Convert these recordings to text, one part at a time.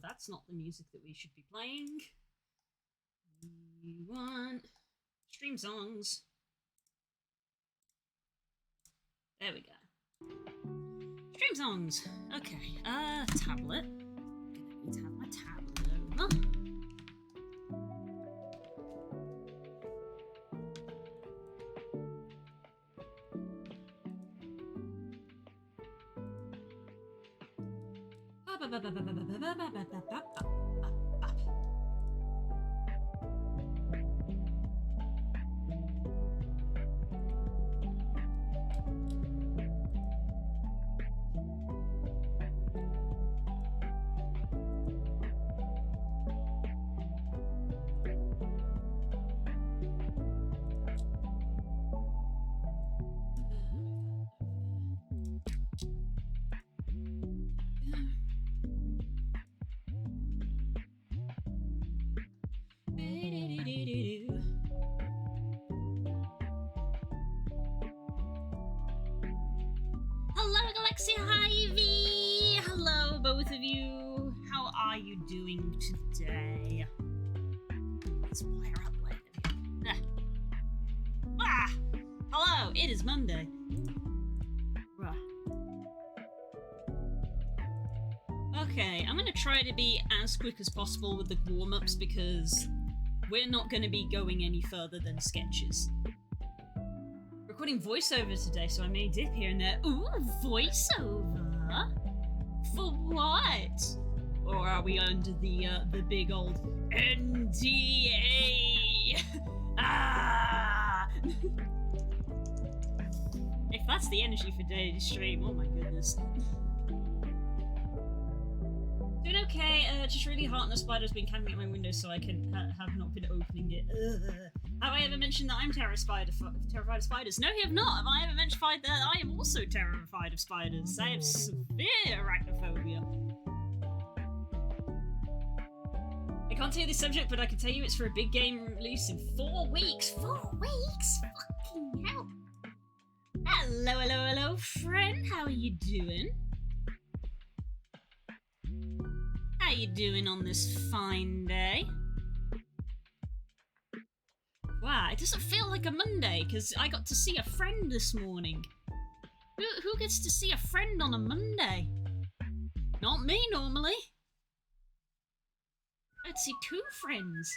That's not the music that we should be playing. We want stream songs. There we go. Stream songs. Okay. Tablet. I'm gonna need to have my tablet over. Hello, Galaxia Ivy! Hello, both of you. How are you doing today? Let's wire up later. Hello, it is Monday. Okay, I'm gonna try to be as quick as possible with the warm-ups because we're not gonna be going any further than sketches. Recording voiceover today, so I may dip here and there. Ooh, voiceover? For what? Or are we under the big old NDA? Ah! If that's the energy for today's stream, oh my goodness. Doing okay, just really hot and the spider's been camping at my window so I can have not been opening it. Have I ever mentioned that I'm terrified of spiders? No, you have not. Have I ever mentioned that I am also terrified of spiders? I have severe arachnophobia. I can't tell you the subject, but I can tell you it's for a big game release in 4 weeks. 4 weeks? Fucking hell. Hello, hello, hello, friend. How are you doing? How you doing on this fine day? Wow, it doesn't feel like a Monday, because I got to see a friend this morning. Who gets to see a friend on a Monday? Not me, normally. I'd see 2 friends.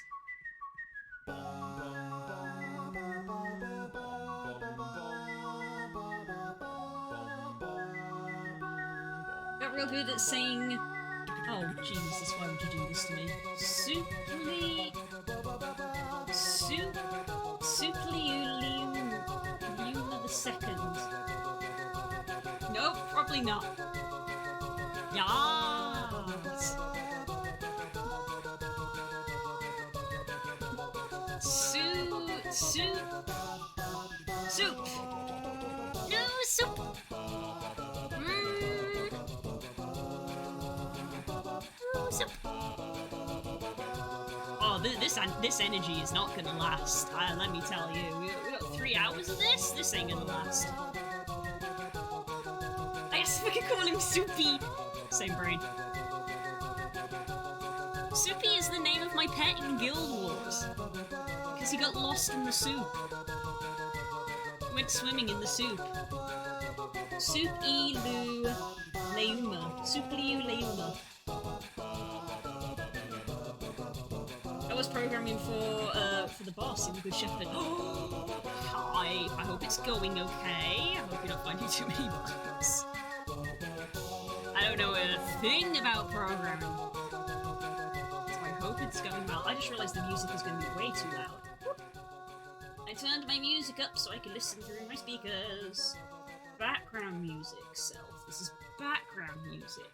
Got real good at saying... Oh, Jesus, why would you do this to me? Supli the second. Nope, probably not. Yes. Soup. No soup. What's up? Oh, this energy is not gonna last. Let me tell you. We got 3 hours of this? This ain't gonna last. I guess we could call him Soupy. Same brain. Soupy is the name of my pet in Guild Wars. Because he got lost in the soup. He went swimming in the soup. Soup-y-loo leuma. Soup-y-loo-leuma. I was programming for the boss in the Good Shepherd. Hi, I hope it's going okay. I hope you don't find you too many bugs. I don't know a thing about programming. So I hope it's going well. I just realised the music is going to be way too loud. I turned my music up so I can listen through my speakers. Background music, self. This is background music.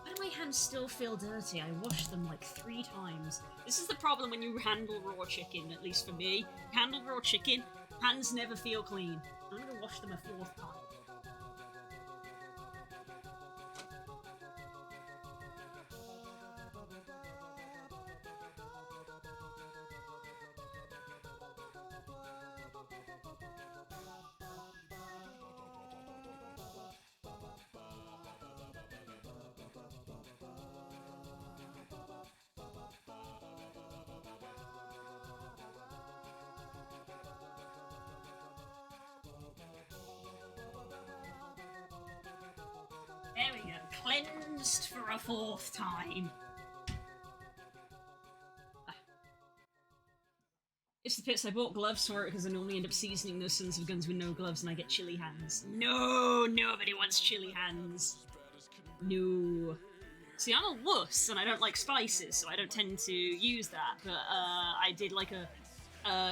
Why do my hands still feel dirty? I washed them like 3 times. This is the problem when you handle raw chicken, at least for me. Handle raw chicken, hands never feel clean. I'm gonna wash them a 4th time. There we go. Cleansed for a 4th time. It's the pits. I bought gloves for it because I normally end up seasoning those Sons of Guns with no gloves and I get chilly hands. No, nobody wants chilly hands. No. See, I'm a wuss and I don't like spices, so I don't tend to use that, but I did like a...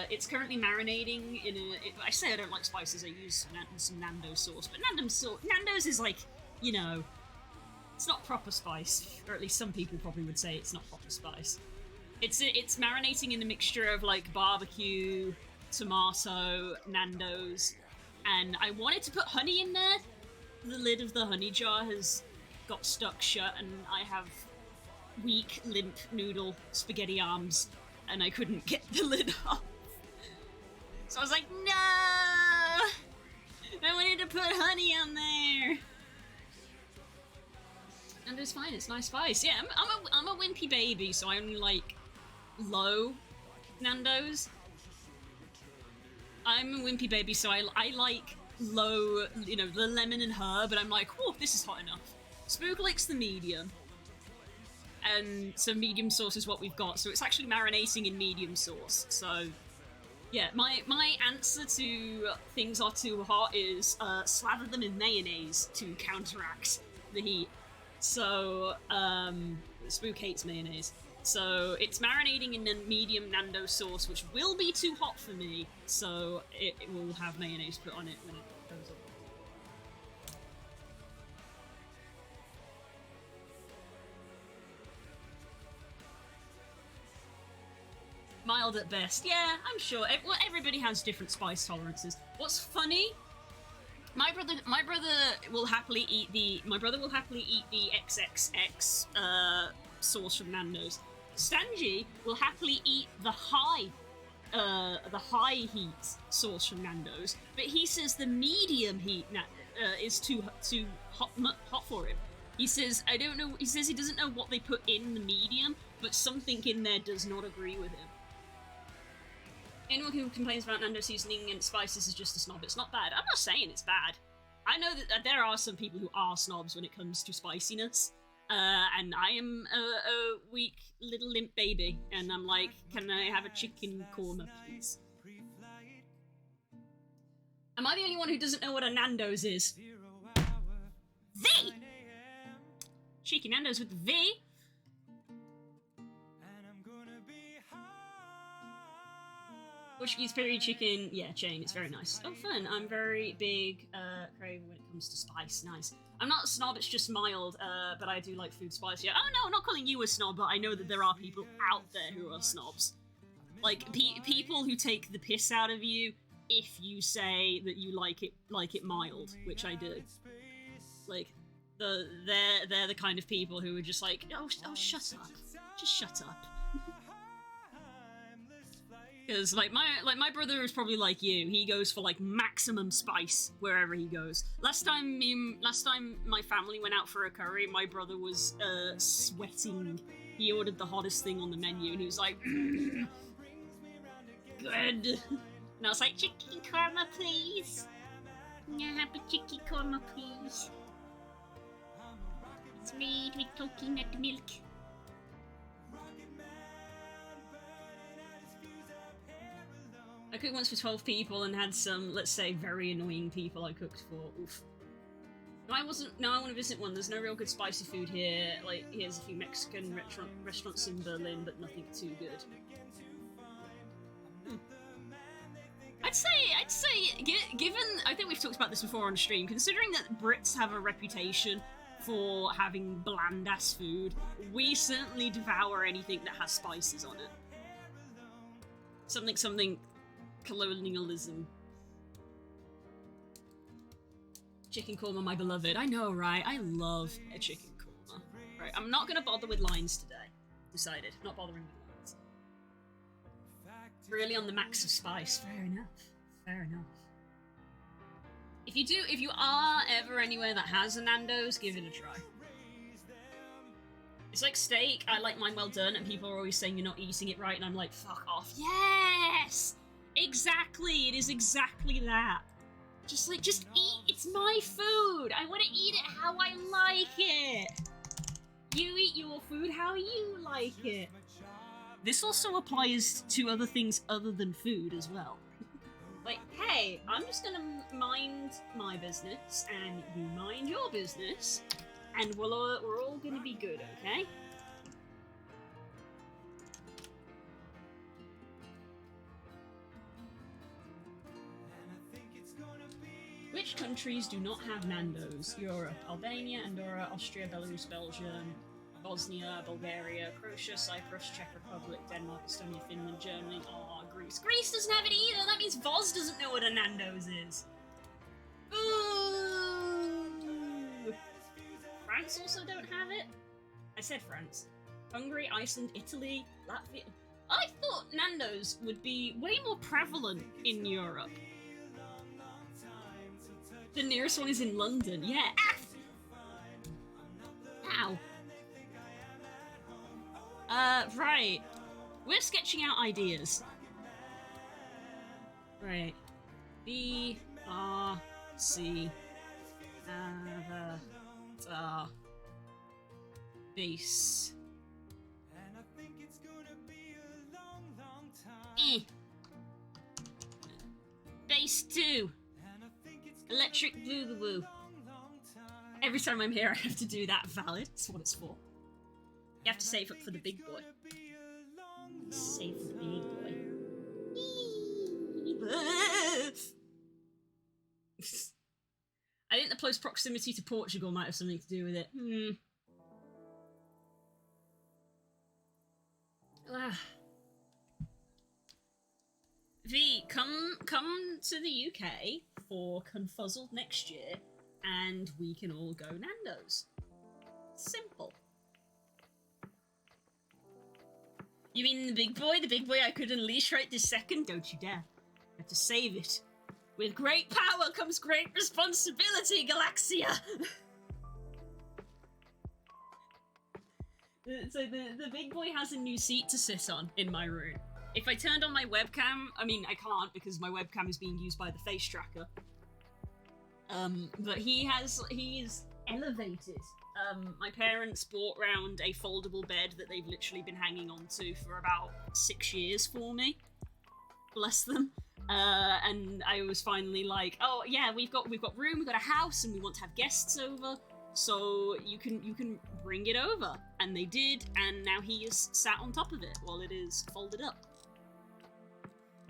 it's currently marinating in a... I say I don't like spices, I use some Nando's sauce, but Nando's is like, you know, it's not proper spice, or at least some people probably would say it's not proper spice. It's marinating in a mixture of like barbecue, tomato, Nando's, and I wanted to put honey in there. The lid of the honey jar has got stuck shut, and I have weak, limp noodle spaghetti arms, and I couldn't get the lid off. So I was like, no! I wanted to put honey on there. And it's fine, it's nice spice. Yeah, I'm a wimpy baby, so I only like low Nando's. I'm a wimpy baby, so I like low, you know, the lemon and herb, and I'm like, oh, this is hot enough. Spook likes the medium. And so medium sauce is what we've got, so it's actually marinating in medium sauce. So, yeah, my answer to things are too hot is slather them in mayonnaise to counteract the heat. So, Spook hates mayonnaise. So, it's marinating in a medium Nando sauce, which will be too hot for me, so it will have mayonnaise put on it when it goes up. Mild at best. Yeah, I'm sure. Well, everybody has different spice tolerances. What's funny? My brother will happily eat the XXX sauce from Nando's. Stanji will happily eat the high heat sauce from Nando's, but he says the medium heat is too hot for him. He says I don't know. He says he doesn't know what they put in the medium, but something in there does not agree with him. Anyone who complains about Nando seasoning and spices is just a snob. It's not bad. I'm not saying it's bad. I know that there are some people who are snobs when it comes to spiciness. And I am a weak little limp baby. And I'm like, can I have a chicken korma, please? Am I the only one who doesn't know what a Nando's is? V! Cheeky Nando's with the V. Portuguese peri chicken, yeah, chain, it's very nice. Oh, fun. I'm very big craver when it comes to spice. Nice. I'm not a snob, it's just mild, but I do like food spicy. Oh no, I'm not calling you a snob, but I know that there are people out there who are snobs. Like, people who take the piss out of you if you say that you like it mild, which I do. Like, they're the kind of people who are just like, oh shut up. Just shut up. Because like my brother is probably like you. He goes for like maximum spice wherever he goes. Last time my family went out for a curry, my brother was sweating. He ordered the hottest thing on the menu, and he was like, good. And I was like, chicken korma, please. Yeah, happy chicken korma, please. It's made with coconut milk. I cooked once for 12 people and had some, let's say, very annoying people I cooked for. Oof. No, I want to visit one. There's no real good spicy food here. Like, here's a few Mexican restaurants in Berlin, but nothing too good. I'd say, given, I think we've talked about this before on stream, considering that Brits have a reputation for having bland-ass food, we certainly devour anything that has spices on it. Something colonialism. Chicken korma, my beloved. I know, right? I love a chicken korma. Right, I'm not gonna bother with lines today. Decided. Not bothering with lines. Really on the max of spice. Fair enough. Fair enough. If you are ever anywhere that has a Nando's, give it a try. It's like steak, I like mine well done, and people are always saying you're not eating it right, and I'm like, fuck off. Yes! Exactly, it is exactly that. Just eat, it's my food! I want to eat it how I like it! You eat your food how you like it. This also applies to other things other than food as well. Like, hey, I'm just gonna mind my business, and you mind your business, and we're all gonna be good, okay? Which countries do not have Nando's? Europe: Albania, Andorra, Austria, Belarus, Belgium, Bosnia, Bulgaria, Croatia, Cyprus, Czech Republic, Denmark, Estonia, Finland, Germany, Greece. Greece doesn't have it either! That means Voz doesn't know what a Nando's is! Ooh! France also don't have it? I said France. Hungary, Iceland, Italy, Latvia... I thought Nando's would be way more prevalent in Europe. The nearest one is in London, yeah. Ow. Right. We're sketching out ideas. Right. VRC. Base. Base 2. Electric Boogaloo. Every time I'm here I have to do that. Valid. That's what it's for. You have to save up for the big boy. Save for the big boy. I think the close proximity to Portugal might have something to do with it. V, come to the UK for Confuzzled next year, and we can all go Nando's. Simple. You mean the big boy? The big boy I could unleash right this second? Don't you dare. I have to save it. With great power comes great responsibility, Galaxia! So the big boy has a new seat to sit on in my room. If I turned on my webcam, I mean, I can't because my webcam is being used by the face tracker. But he's elevated. My parents bought round a foldable bed that they've literally been hanging on to for about 6 years for me. Bless them. And I was finally like, oh yeah, we've got room, we've got a house, and we want to have guests over, so you can bring it over. And they did, and now he is sat on top of it while it is folded up.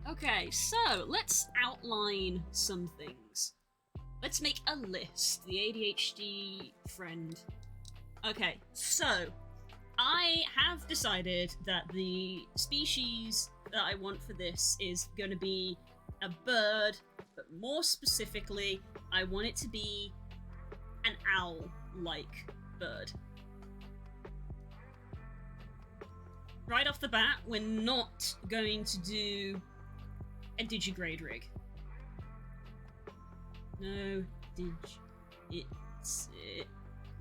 Okay, so let's outline some things. Let's make a list. The ADHD friend. Okay, so I have decided that the species that I want for this is going to be a bird, but more specifically, I want it to be an owl-like bird. Right off the bat, we're not going to do a digigrade rig. No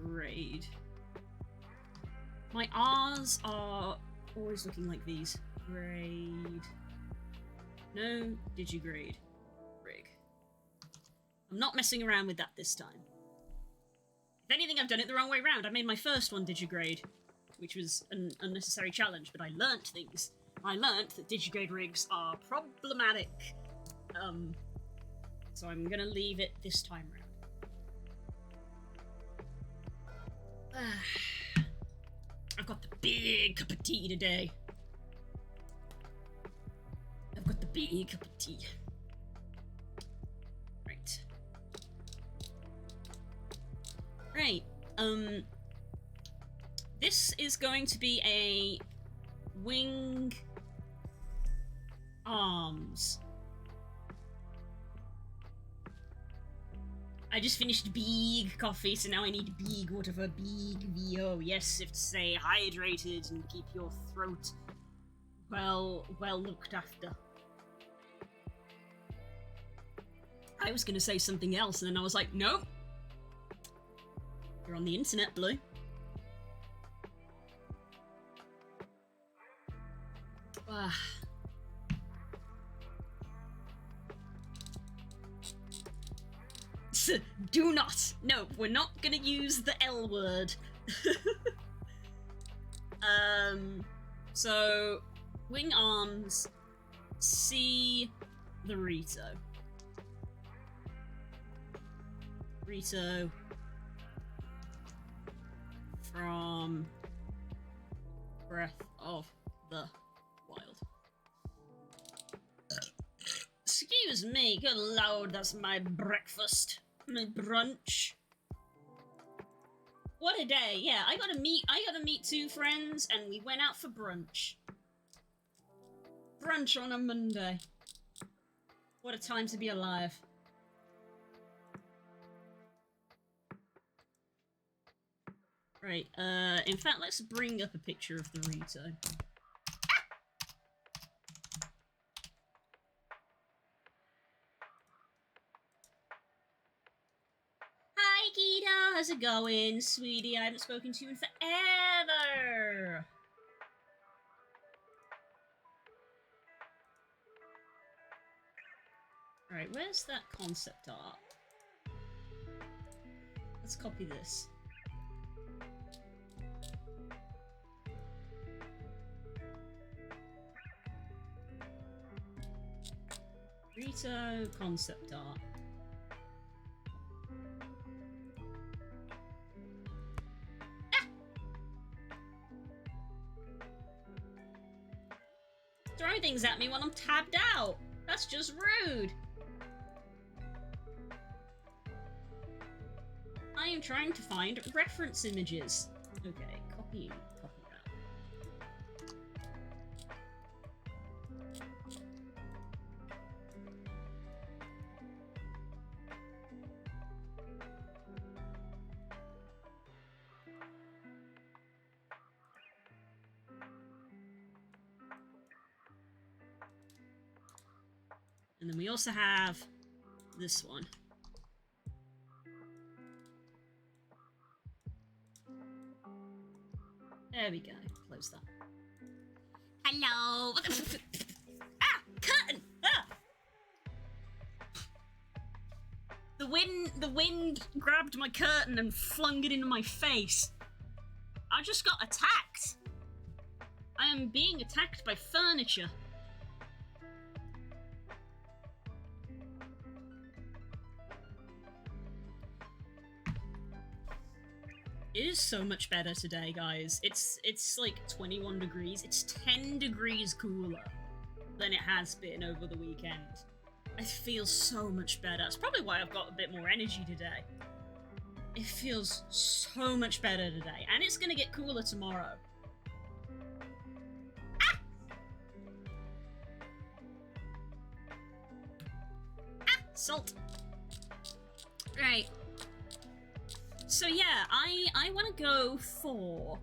grade. My R's are always looking like these. Grade. No digigrade rig. I'm not messing around with that this time. If anything, I've done it the wrong way around. I made my first one digigrade, which was an unnecessary challenge, but I learnt things. I learnt that digigrade rigs are problematic. So I'm gonna leave it this time round. I've got the big cup of tea today. I've got the big cup of tea. Right. Right. This is going to be a wing arms. I just finished big coffee, so now I need big whatever, big VO. Yes, if to stay hydrated and keep your throat well looked after. I was gonna say something else, and then I was like, nope. You're on the internet, Blue. Do not! No, we're not gonna use the L word. So, wing arms, see the Rito. Rito from Breath of the Wild. Excuse me, good lord, that's my breakfast. My brunch. What a day. Yeah, I got to meet two friends and we went out for brunch. Brunch on a Monday. What a time to be alive. Right, in fact, let's bring up a picture of the Rito. Hi, Gita! How's it going, sweetie? I haven't spoken to you in forever! Alright, where's that concept art? Let's copy this. Rito concept art. Ah! Throwing things at me when I'm tabbed out. That's just rude. I am trying to find reference images. Okay, copy that. And then we also have this one. There we go. Close that. Hello! Ah! Curtain! Ah! The wind grabbed my curtain and flung it into my face. I just got attacked. I am being attacked by furniture. It is so much better today, guys. It's like 21 degrees. It's 10 degrees cooler. than it has been over the weekend. I feel so much better. It's probably why I've got a bit more energy today. It feels so much better today. And it's gonna get cooler tomorrow. Ah! Ah! Salt. Right. So yeah, I want to go for...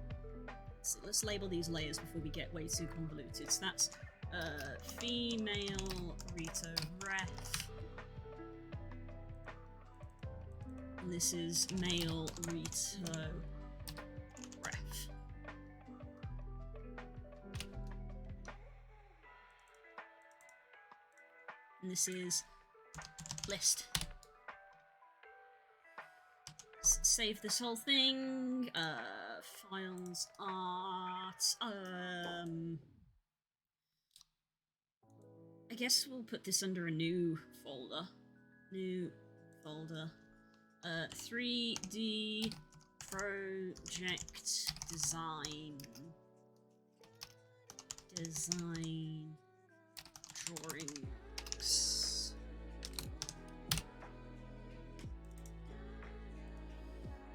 So let's label these layers before we get way too convoluted. So that's female Rito ref. And this is male Rito ref. And this is list. Save this whole thing. Files, art. I guess we'll put this under a new folder. New folder. 3D project design. Design drawings.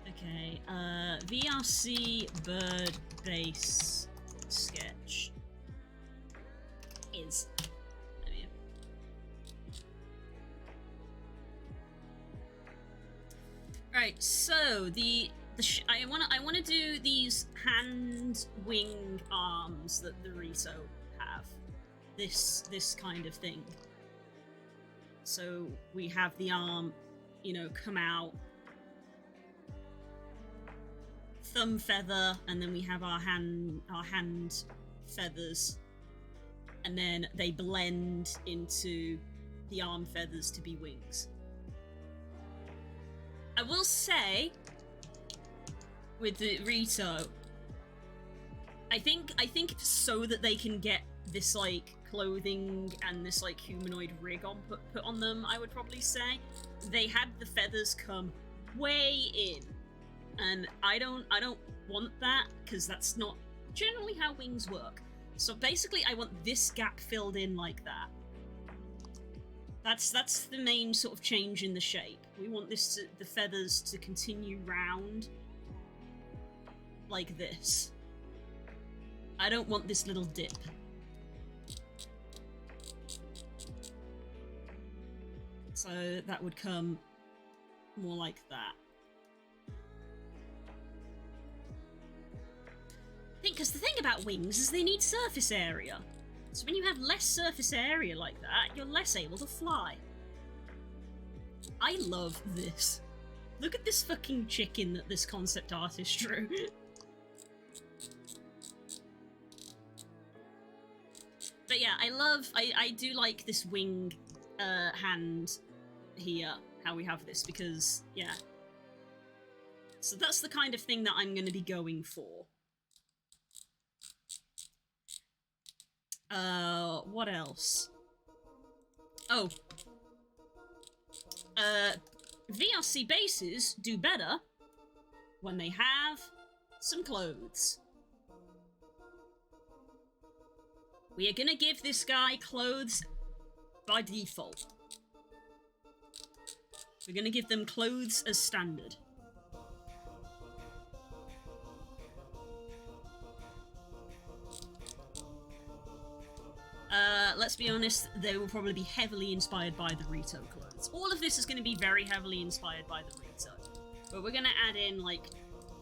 Okay, VRC bird base sketch is. Right, so I wanna do these hand wing arms that the Rito have. This kind of thing. So we have the arm, you know, come out, thumb feather, and then we have our hand feathers, and then they blend into the arm feathers to be wings. I will say, with the Rito, I think so that they can get this like clothing and this like humanoid rig on put on them, I would probably say they had the feathers come way in, and I don't want that, because that's not generally how wings work. So basically I want this gap filled in like that. That's the main sort of change in the shape. We want the feathers to continue round like this. I don't want this little dip. So that would come more like that. Because the thing about wings is they need surface area. So when you have less surface area like that, you're less able to fly. I love this. Look at this fucking chicken that this concept artist drew. But yeah, I do like this wing hand here, how we have this, because, yeah. So that's the kind of thing that I'm going to be going for. What else? Oh. VRC bases do better when they have some clothes. We are gonna give this guy clothes by default. We're gonna give them clothes as standard. Let's be honest, they will probably be heavily inspired by the Rito clothes. All of this is going to be very heavily inspired by the Rito. But we're going to add in, like,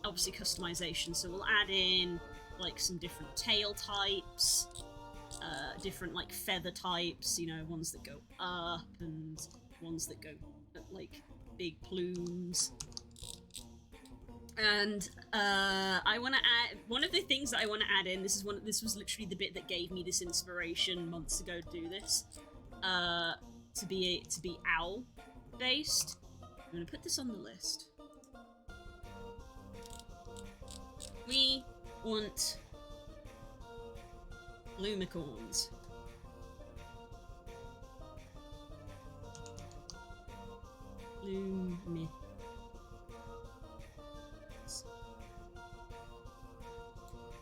obviously customization. So we'll add in, like, some different tail types, different, like, feather types, you know, ones that go up and ones that go, like, big plumes. And I want to add one of the things that I want to add in. This was literally the bit that gave me this inspiration months ago to do this. To be owl based. I'm gonna put this on the list. We want lumicorns.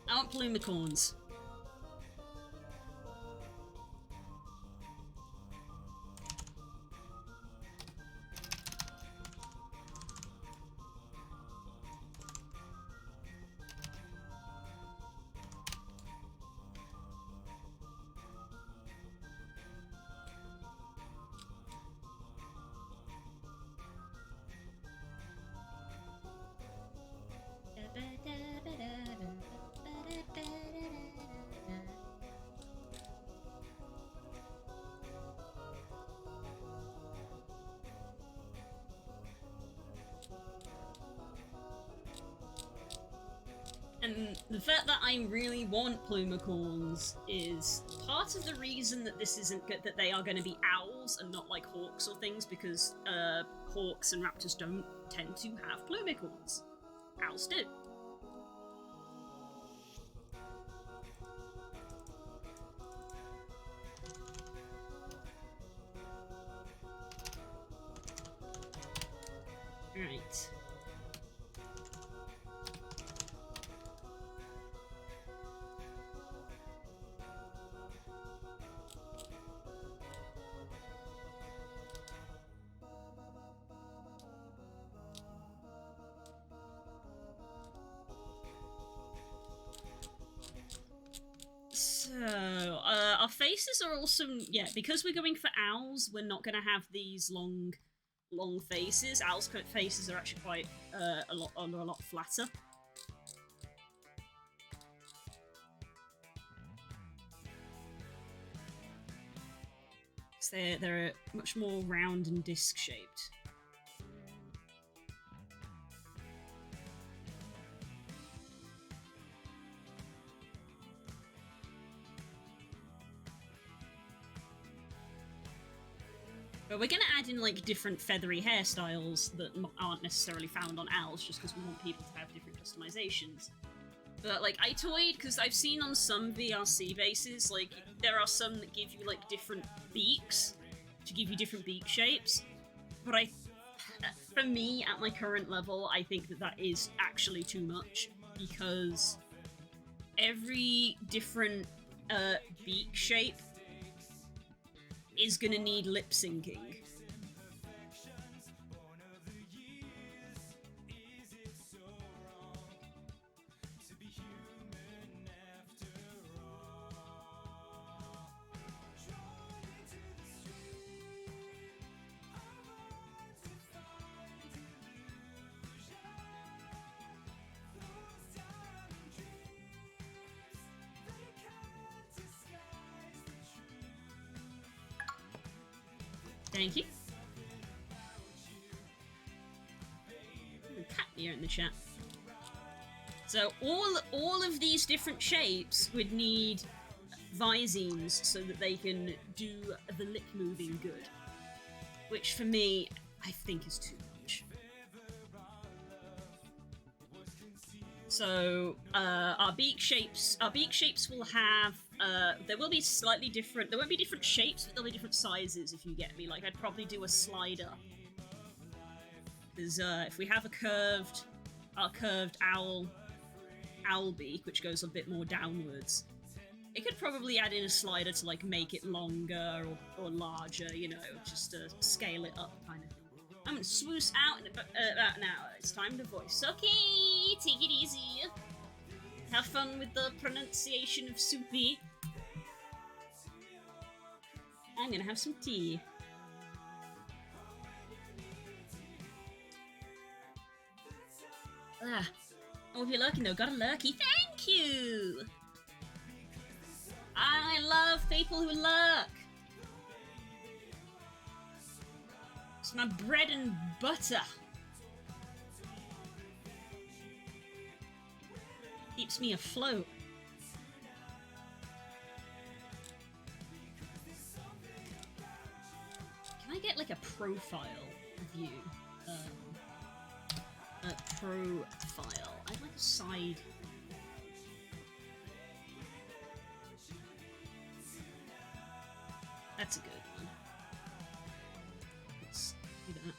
I want plumicorns. And the fact that I really want plumicorns is part of the reason that this isn't good, that they are going to be owls and not like hawks or things, because hawks and raptors don't tend to have plumicorns. Owls do. Right. So, our faces are also, yeah, because we're going for owls, we're not going to have these long faces. Owls' faces are actually quite a lot flatter. They're much more round and disc shaped. But we're gonna add in like different feathery hairstyles that aren't necessarily found on owls, just because we want people to have different customizations. But like, I toyed, because I've seen on some VRC bases, like, there are some that give you like different beaks, to give you different beak shapes. But for me, at my current level, I think that that is actually too much, because every different beak shape is gonna need lip syncing. Thank you. Cat here in the chat. So all of these different shapes would need visines so that they can do the lip moving good, which for me I think is too much. So our beak shapes will have there will be slightly different. There won't be different shapes, but there'll be different sizes. If you get me, like I'd probably do a slider. Because if we have our curved owl beak, which goes a bit more downwards, it could probably add in a slider to like make it longer or larger, you know, just to scale it up, kind of thing. I'm gonna swoosh out in about an hour. It's time to voice. Okay, take it easy. Have fun with the pronunciation of soupy. I'm gonna have some tea. Ah. Oh, if you're lurking though, got a lurky. Thank you! I love people who lurk. It's my bread and butter. Keeps me afloat. Can I get like a profile of you? A profile. I'd like a side. That's a good one. Let's do that.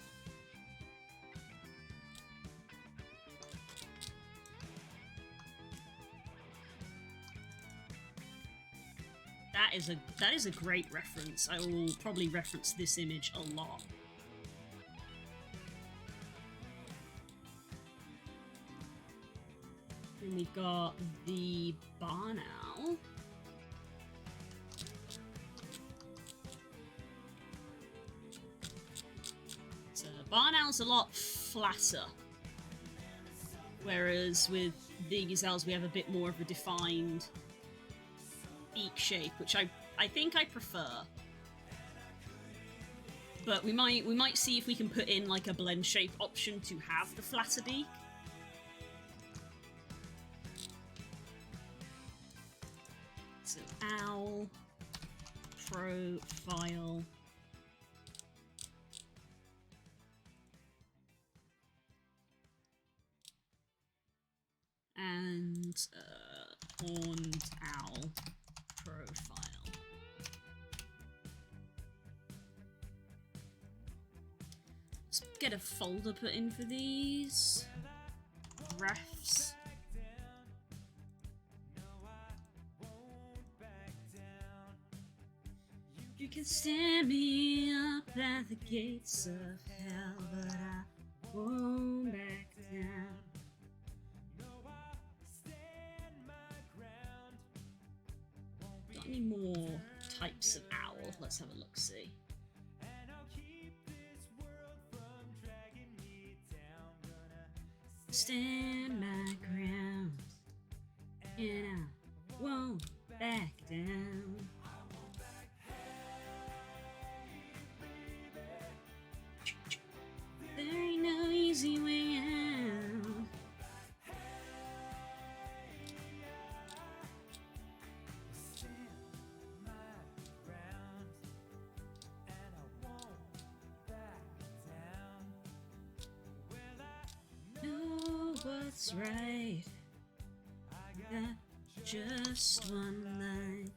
That is a great reference. I will probably reference this image a lot. Then we've got the barn owl. So barn owl's a lot flatter, whereas with these owls we have a bit more of a defined beak shape, which I think I prefer. But we might see if we can put in like a blend shape option to have the flatter beak. So owl, profile. And horned owl profile. Let's get a folder put in for these. Refs. You can stand me up at the gates of hell, but I won't back down. Got any more types of owl? Let's have a look-see. Stand my ground, and I won't back down. There ain't no easy way out. Know what's right. Got just one line.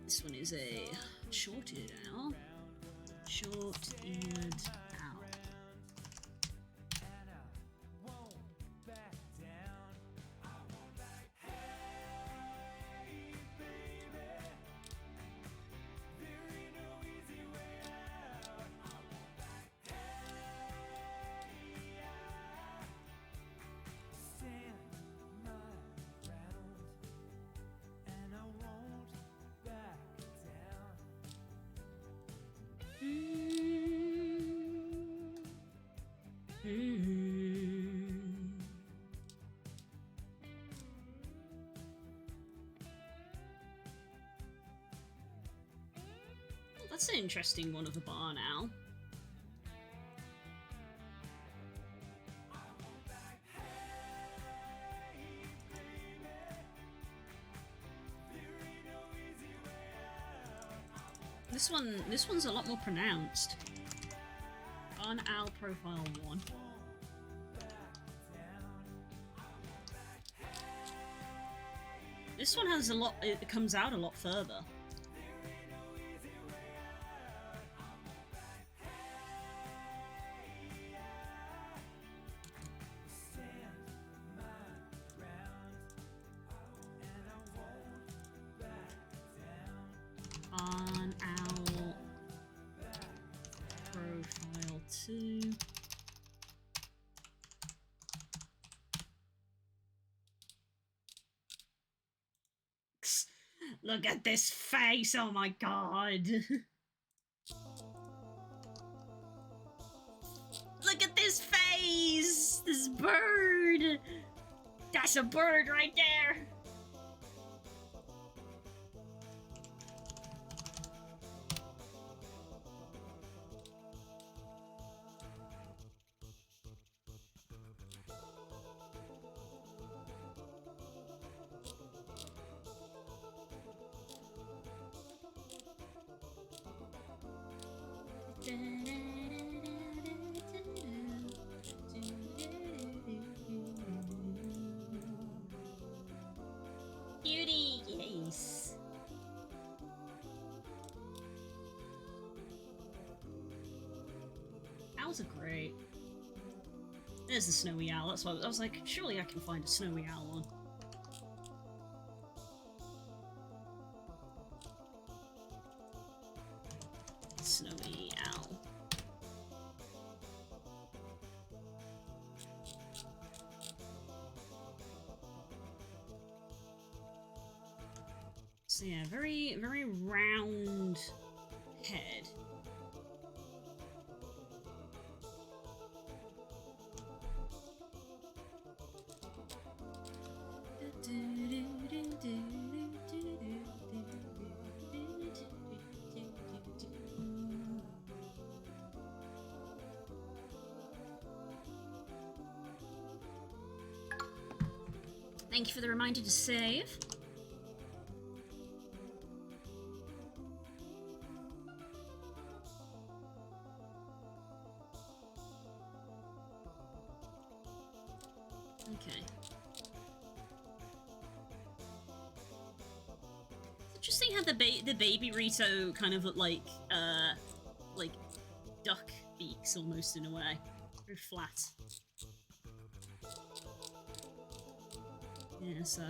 This one is a short-eared owl. Short-eared owl. Well, that's an interesting one of a barn owl. This one's a lot more pronounced. Barn owl profile 1. This one has a lot, it comes out a lot further. Barn owl profile 2. Look at this face, oh my god. Look at this face! This bird! That's a bird right there! Beauty, yes. Owls are great. There's the snowy owl. That's why I was like, surely I can find a snowy owl one. Snowy owl. So yeah, very, very round head. Thank you for the reminder to save. Okay. Interesting how the baby Rito kind of look like duck beaks almost in a way. Very flat. Yeah, so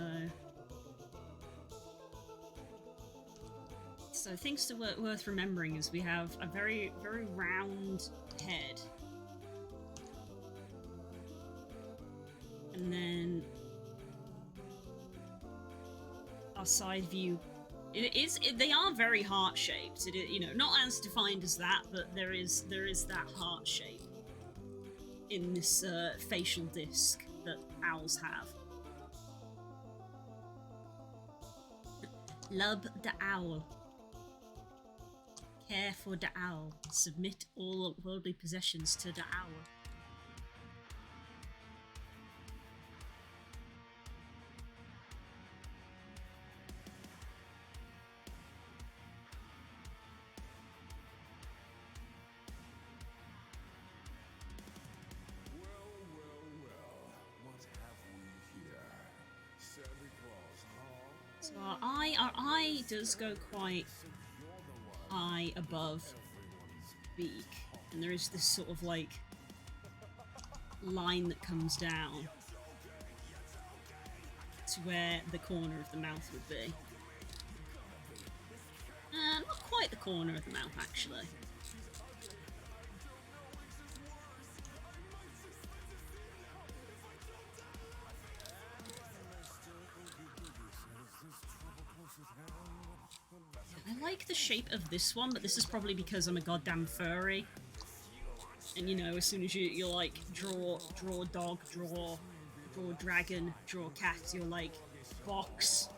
things to worth remembering is we have a very round head, and then our side view. They are very heart shaped. You know, not as defined as that, but there is that heart shape in this facial disc that owls have. Love the owl. Care for the owl. Submit all worldly possessions to the owl. So our eye does go quite high above beak, and there is this sort of like line that comes down to where the corner of the mouth would be. Not quite the corner of the mouth, actually. I like the shape of this one, but this is probably because I'm a goddamn furry. And you know, as soon as you're like, draw dog, draw dragon, draw cat, you're like, box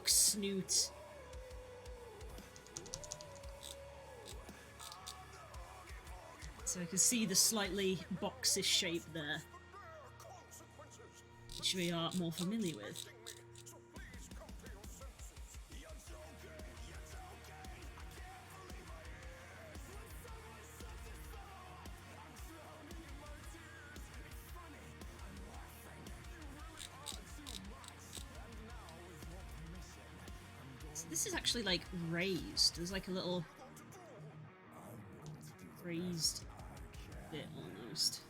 snoot. So I can see the slightly boxish shape there, which we are more familiar with. This is actually like raised. There's like a little raised bit almost.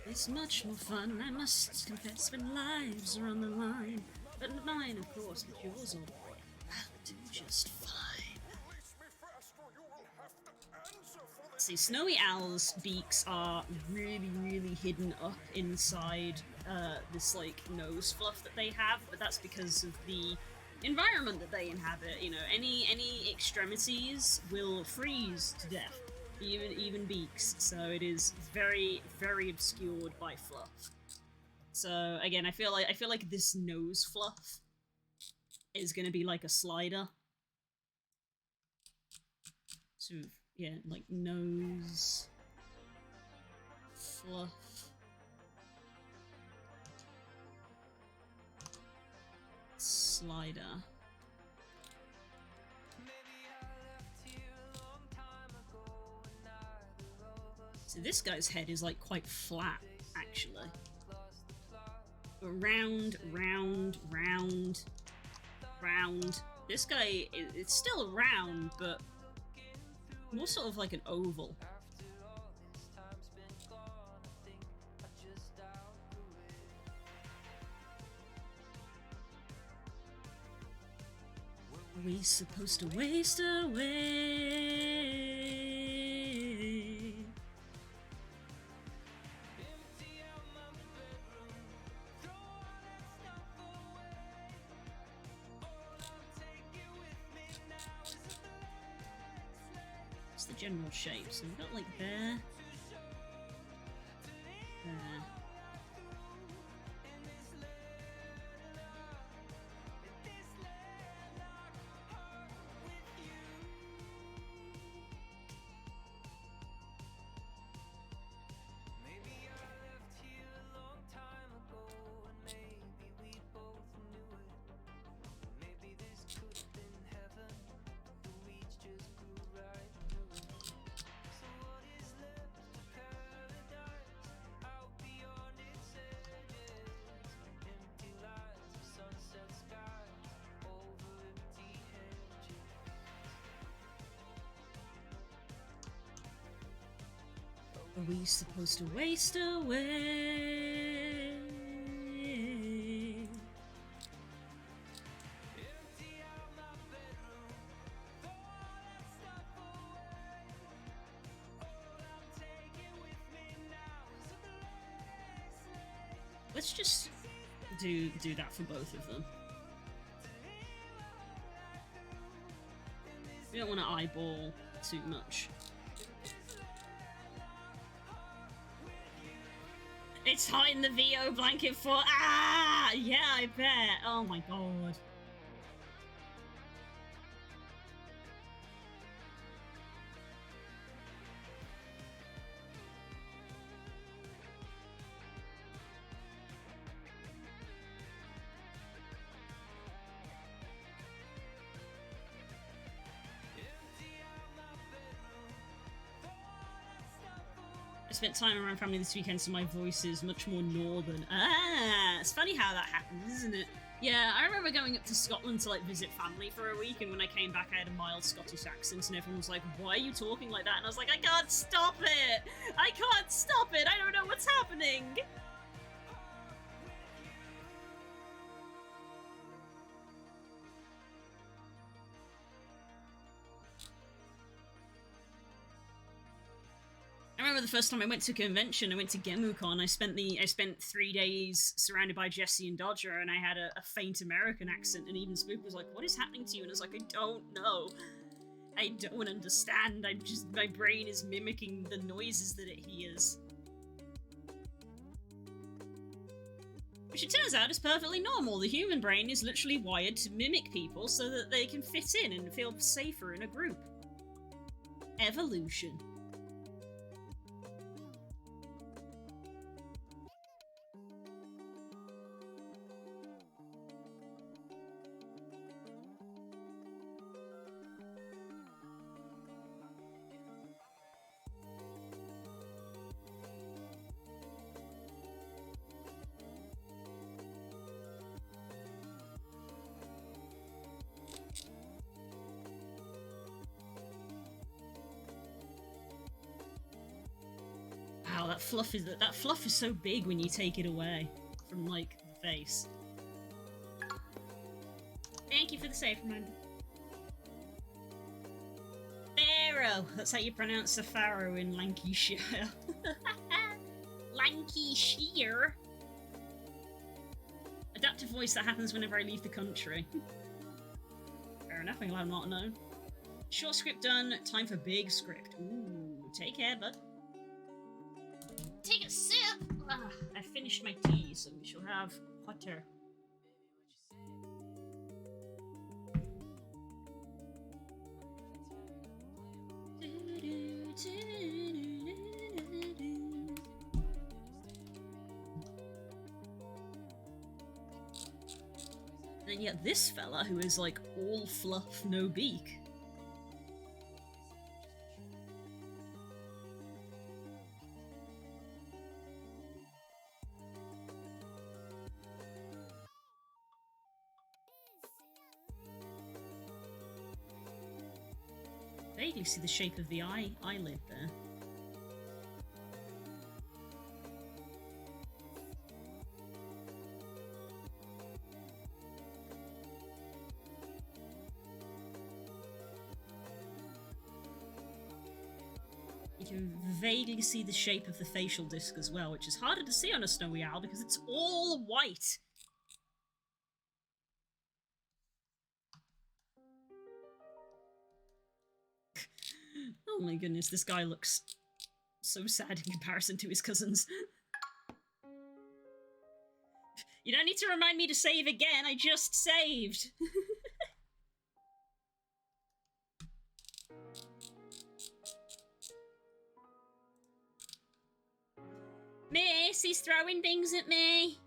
It's much more fun, I must confess, when lives are on the line. But mine, of course, but yours all I'll do just fine. See, snowy owls' beaks are really hidden up inside this like nose fluff that they have, but that's because of the environment that they inhabit. You know, any extremities will freeze to death, even beaks. So it is very obscured by fluff. So again, I feel like this nose fluff is going to be like a slider. Sort of, yeah, like nose fluff. Slider. So this guy's head is like quite flat, actually. Round. This guy, it's still round, but more sort of like an oval. Are we supposed to waste away? What's the general shape? So we've got like there. There. Are we supposed to waste away? Let's just do that for both of them. We don't want to eyeball too much. It's hot in the VO blanket for— ah! Yeah, I bet. Oh my god. I spent time around family this weekend, so my voice is much more northern. Ah, it's funny how that happens, isn't it? Yeah, I remember going up to Scotland to like visit family for a week, and when I came back I had a mild Scottish accent, and everyone was like, why are you talking like that? And I was like, I can't stop it! I can't stop it! I don't know what's happening! I remember the first time I went to a convention, I went to GemuCon, I spent 3 days surrounded by Jesse and Dodger, and I had a faint American accent, and even Spook was like, what is happening to you? And I was like, I don't know. I don't understand. My brain is mimicking the noises that it hears. Which it turns out is perfectly normal. The human brain is literally wired to mimic people so that they can fit in and feel safer in a group. Evolution. Wow, that fluff is so big when you take it away from like the face. Thank you for the safe reminder. Pharaoh! That's how you pronounce the Pharaoh in Lancashire. Lancashire! Adaptive voice that happens whenever I leave the country. Fair enough, I'm glad I'm not known. Short script done, time for big script. Ooh, take care, bud. Take a sip! I finished my tea, so we shall have water. And yet this fella, who is like all fluff, no beak. Vaguely see the shape of the eyelid there. You can vaguely see the shape of the facial disc as well, which is harder to see on a snowy owl because it's all white. Oh my goodness, this guy looks so sad in comparison to his cousins. You don't need to remind me to save again, I just saved! Miss, he's throwing things at me!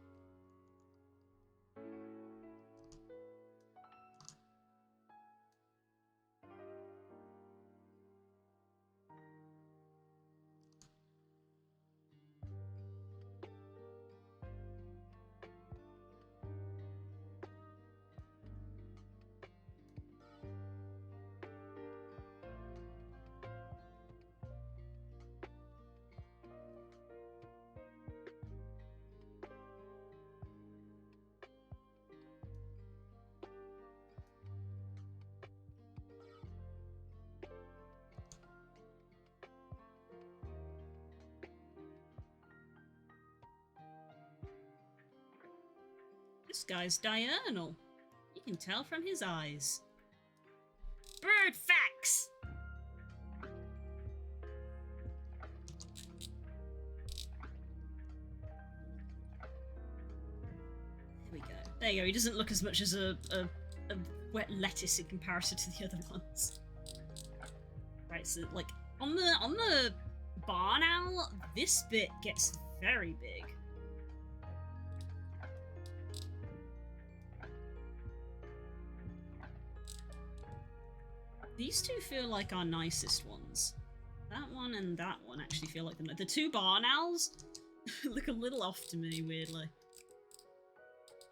guy's diurnal. You can tell from his eyes. Bird facts! There we go. There you go. He doesn't look as much as a wet lettuce in comparison to the other ones. Right, so like on the barn owl, this bit gets very big. These two feel like our nicest ones. That one and that one actually feel like the two barn owls look a little off to me, weirdly.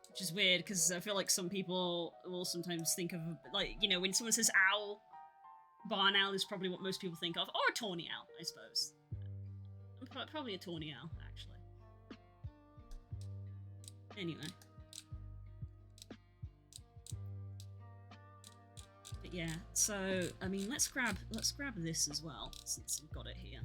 Which is weird, because I feel like some people will sometimes think of, like, you know, when someone says owl, barn owl is probably what most people think of. Or a tawny owl, I suppose. Probably a tawny owl, actually. Anyway. But yeah, so, I mean, let's grab this as well, since we've got it here.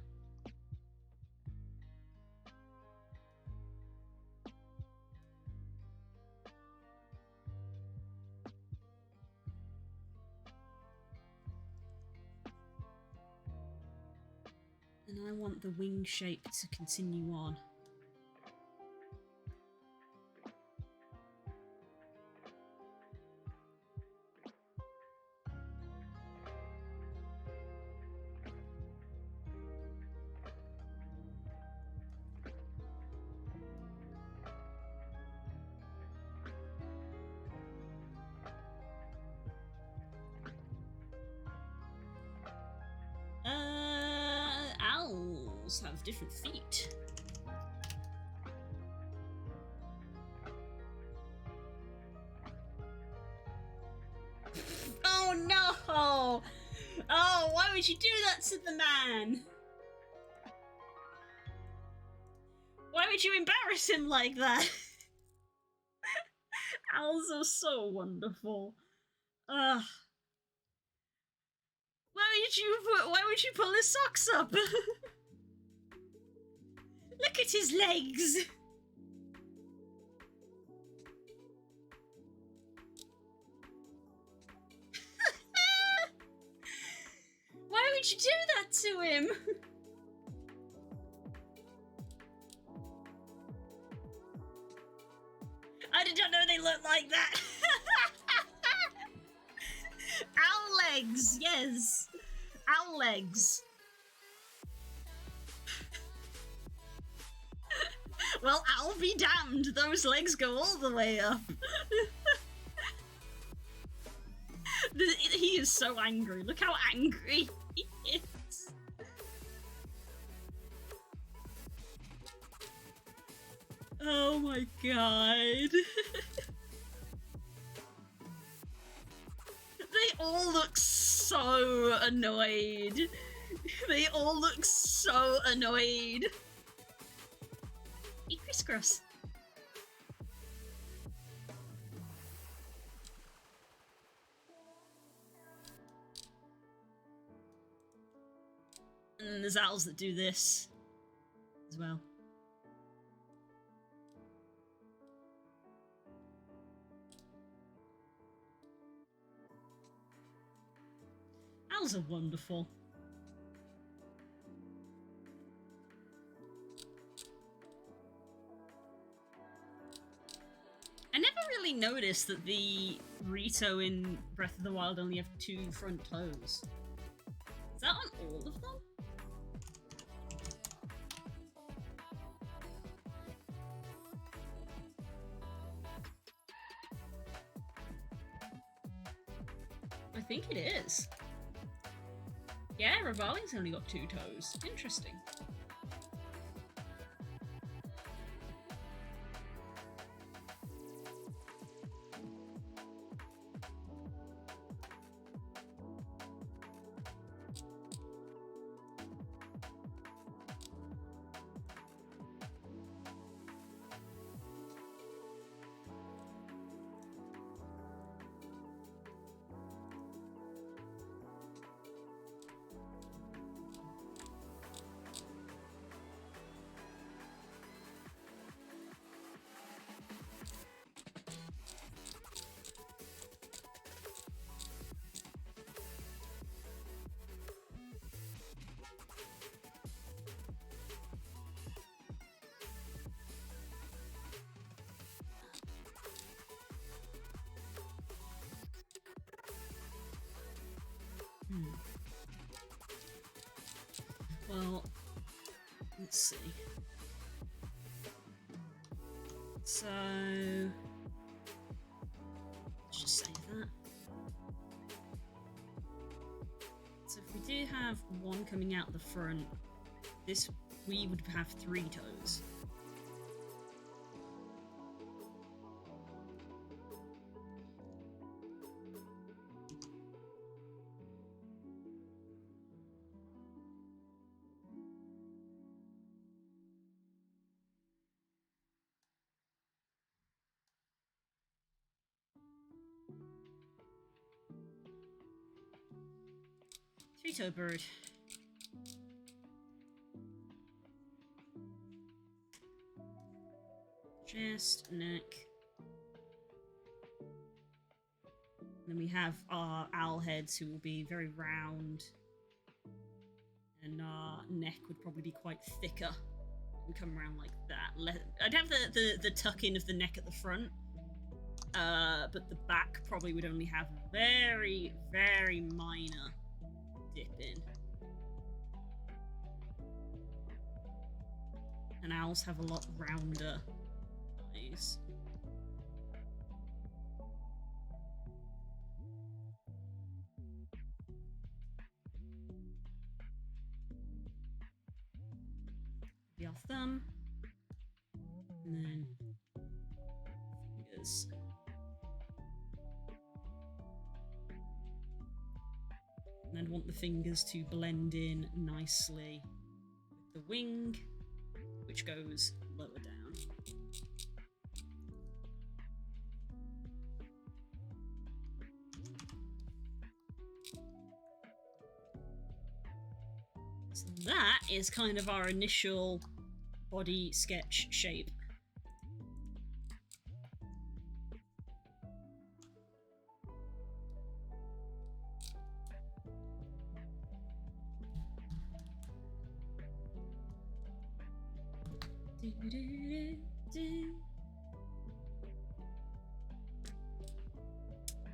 And I want the wing shape to continue on. Owls have different feet. Oh no! Oh, why would you do that to the man? Why would you embarrass him like that? Owls are so wonderful. Ugh. Why would you pull his socks up? Look at his legs. Why would you do that to him? I did not know they looked like that. Owl legs, yes. Owl legs. Well, I'll be damned. Those legs go all the way up. He is so angry. Look how angry he is. Oh my god. They all look so annoyed. They all look so annoyed. Eat crisscross. And there's owls that do this as well. Owls are wonderful. I never really noticed that the Rito in Breath of the Wild only have 2 front toes. Is that on all of them? I think it is. Yeah, Rivali's only got 2 toes. Interesting. Well, let's see. So, let's just save that. So if we do have one coming out the front, we would have 3 toes. Three-toe bird. Chest, neck. And then we have our owl heads, who will be very round. And our neck would probably be quite thicker and come around like that. I'd have the tuck-in of the neck at the front. But the back probably would only have a very, very minor dip in. And owls have a lot rounder eyes. Be our thumb. And then fingers. And I'd want the fingers to blend in nicely with the wing, which goes lower down. So that is kind of our initial body sketch shape.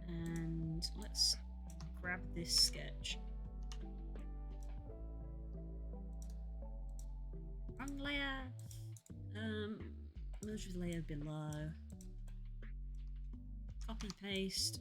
And let's grab this sketch. Wrong layer. Merge with layer below. Copy paste.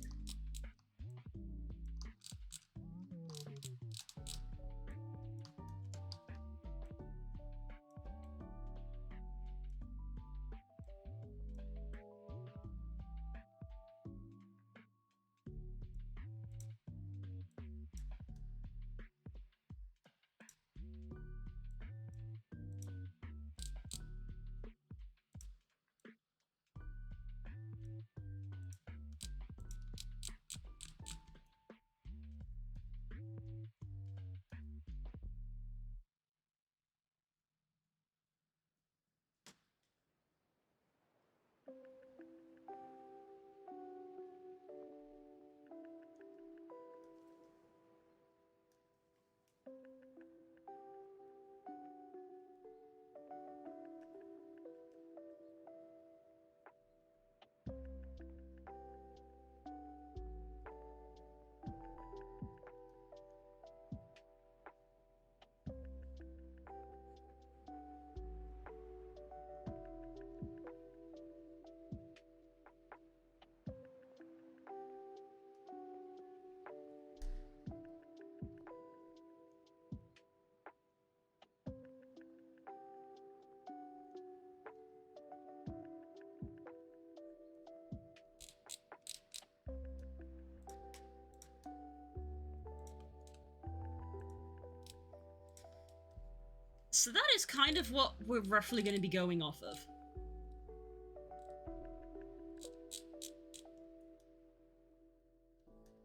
So that is kind of what we're roughly going to be going off of.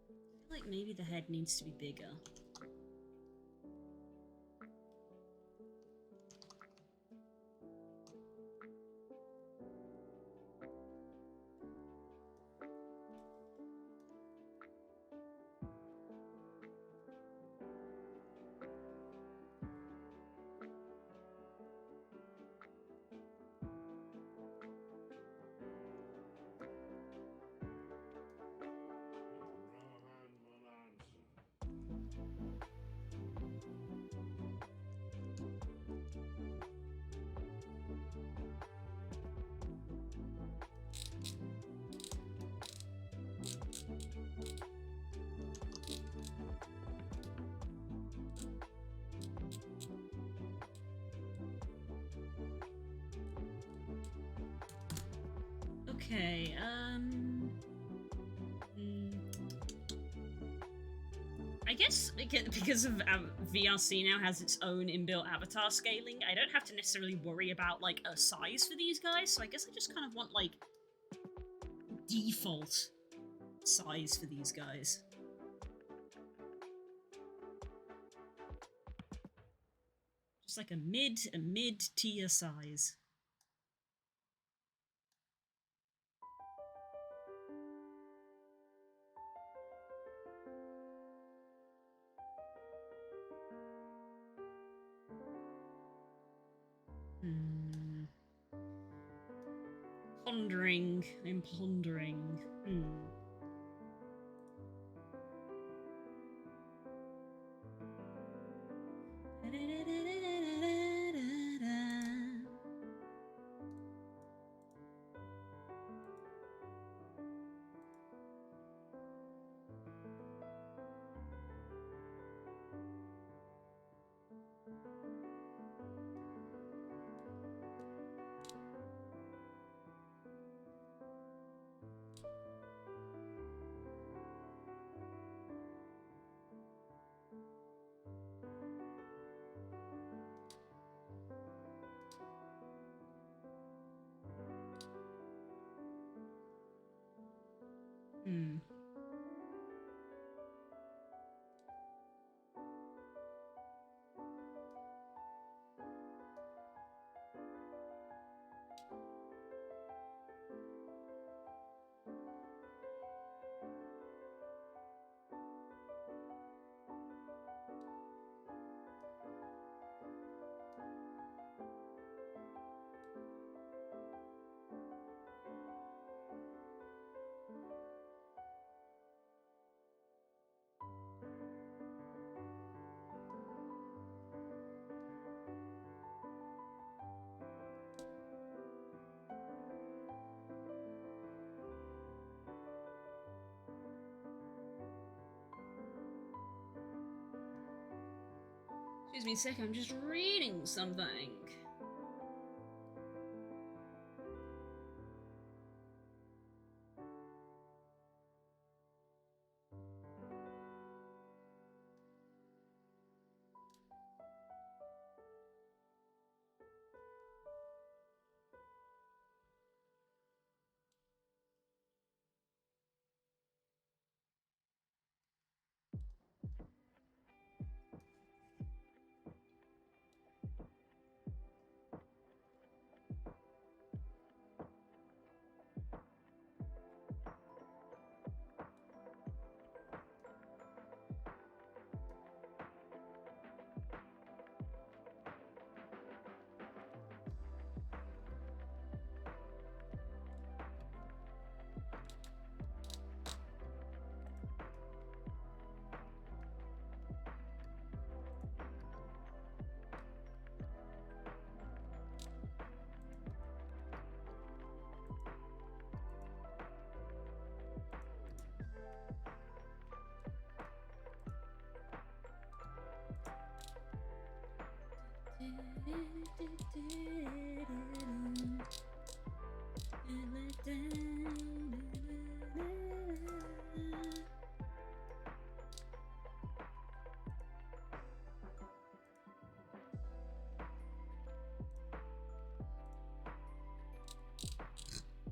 I feel like maybe the head needs to be bigger. Okay, I guess because of VRC now has its own inbuilt avatar scaling, I don't have to necessarily worry about, like, a size for these guys, so I guess I just kind of want, like, default size for these guys. Just like a mid-tier size. Pondering. I'm pondering. Excuse me a sec, I'm just reading something.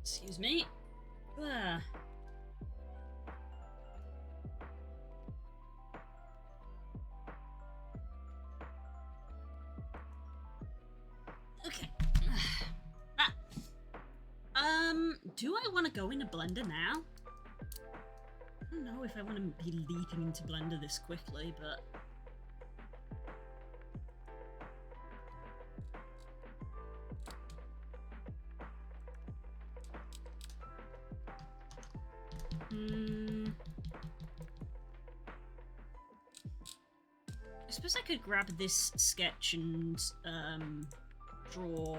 Excuse me. There. Okay. Do I want to go into Blender now? I don't know if I want to be leaping into Blender this quickly, but... I suppose I could grab this sketch and draw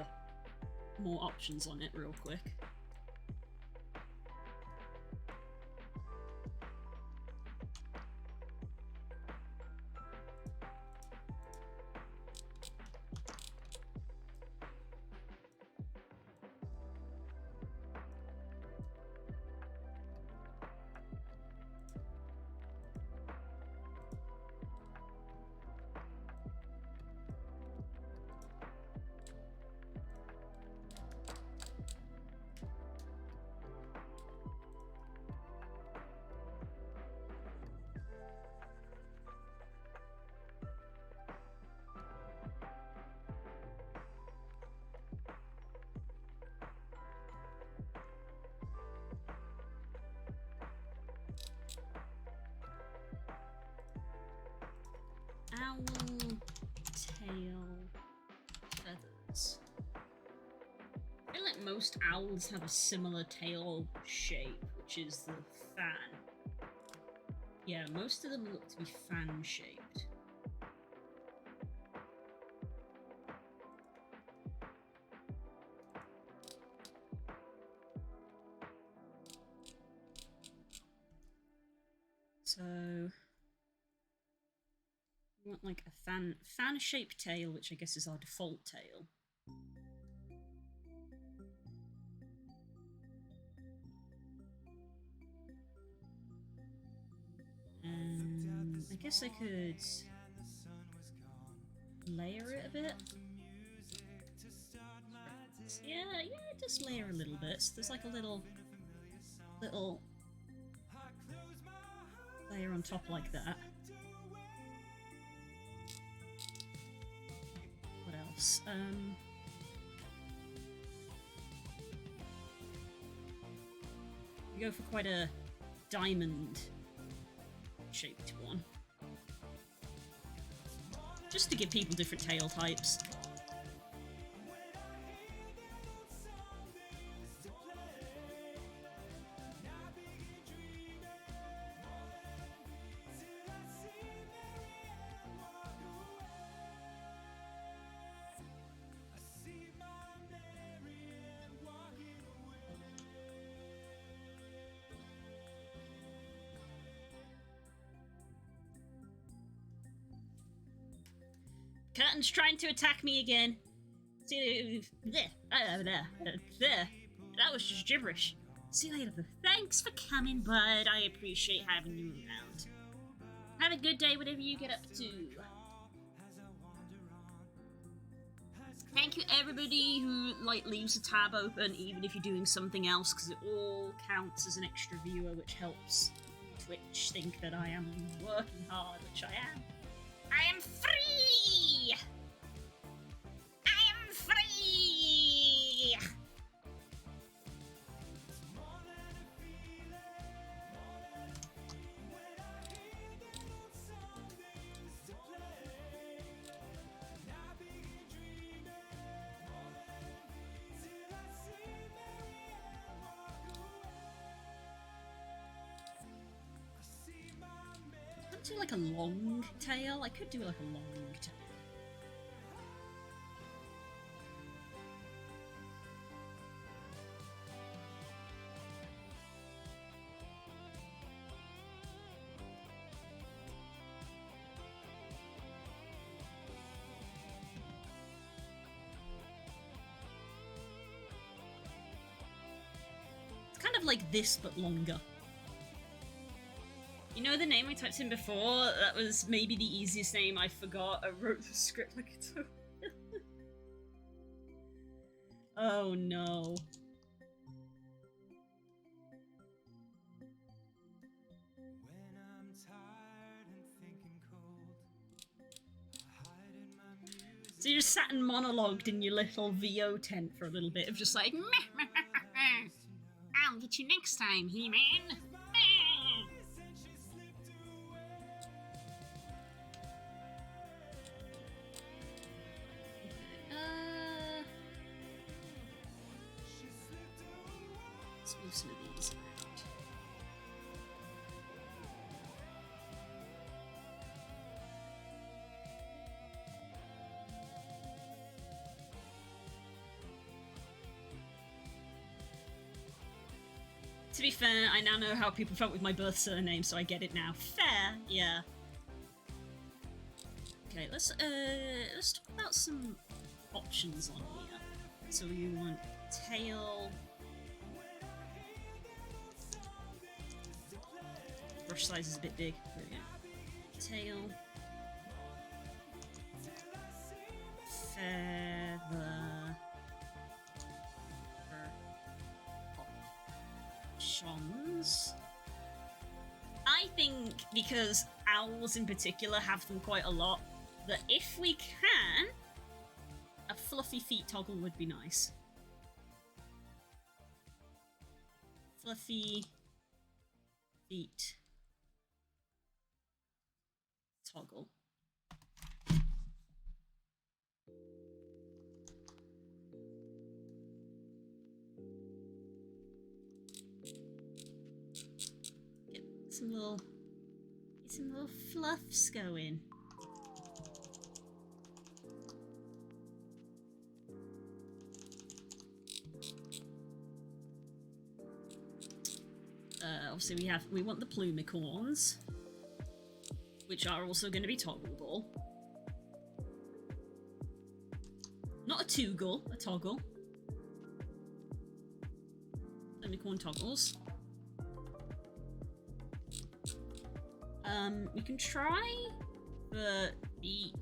more options on it real quick. owl tail feathers. I feel like most owls have a similar tail shape, which is the fan. Yeah, most of them look to be fan-shaped. So we want like a fan-shaped tail, which I guess is our default tail. I guess I could layer it a bit. Yeah, just layer a little bit. So there's like a little layer on top like that. What else? We go for quite a diamond shaped one. Just to give people different tail types. Curtain's trying to attack me again. See, that was just gibberish. See you later. Thanks for coming, bud. I appreciate having you around. Have a good day, whatever you get up to. Thank you, everybody who leaves a tab open, even if you're doing something else, because it all counts as an extra viewer, which helps Twitch think that I am working hard, which I am. I am free! I am free! Do like a long tail? I could do like a long tail. It's kind of like this, but longer. You know the name I typed in before? That was maybe the easiest name I forgot. I wrote the script like it's oh no. So you just sat and monologued in your little VO tent for a little bit of just like I'll get you next time, He-Man. Some of these around. To be fair, I now know how people felt with my birth surname, so I get it now. Fair, yeah. Okay, let's talk about some options on here. So you want tail. Brush size is a bit big. There we go. Tail. Feather. Options. I think, because owls in particular have them quite a lot, that if we can, a fluffy feet toggle would be nice. Fluffy feet toggle. some little fluffs going. Obviously we want the plumicorns, which are also going to be toggleable. Not a toggle, a toggle. Plumicorn toggles. We can try the beak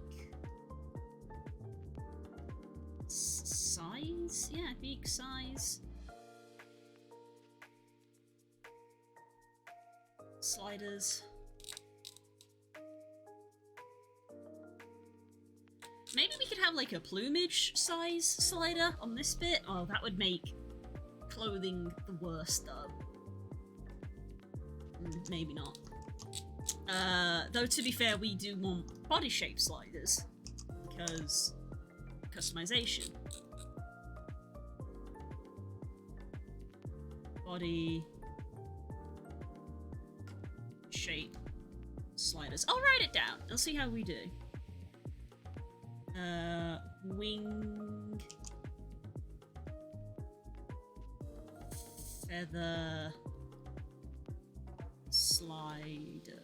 size. Yeah, beak size. Sliders. Maybe we could have like a plumage size slider on this bit. Oh, that would make clothing the worst though. Maybe not. Though to be fair, we do want body shape sliders because customization. Body shape sliders. I'll write it down. I'll see how we do. Wing feather sliders.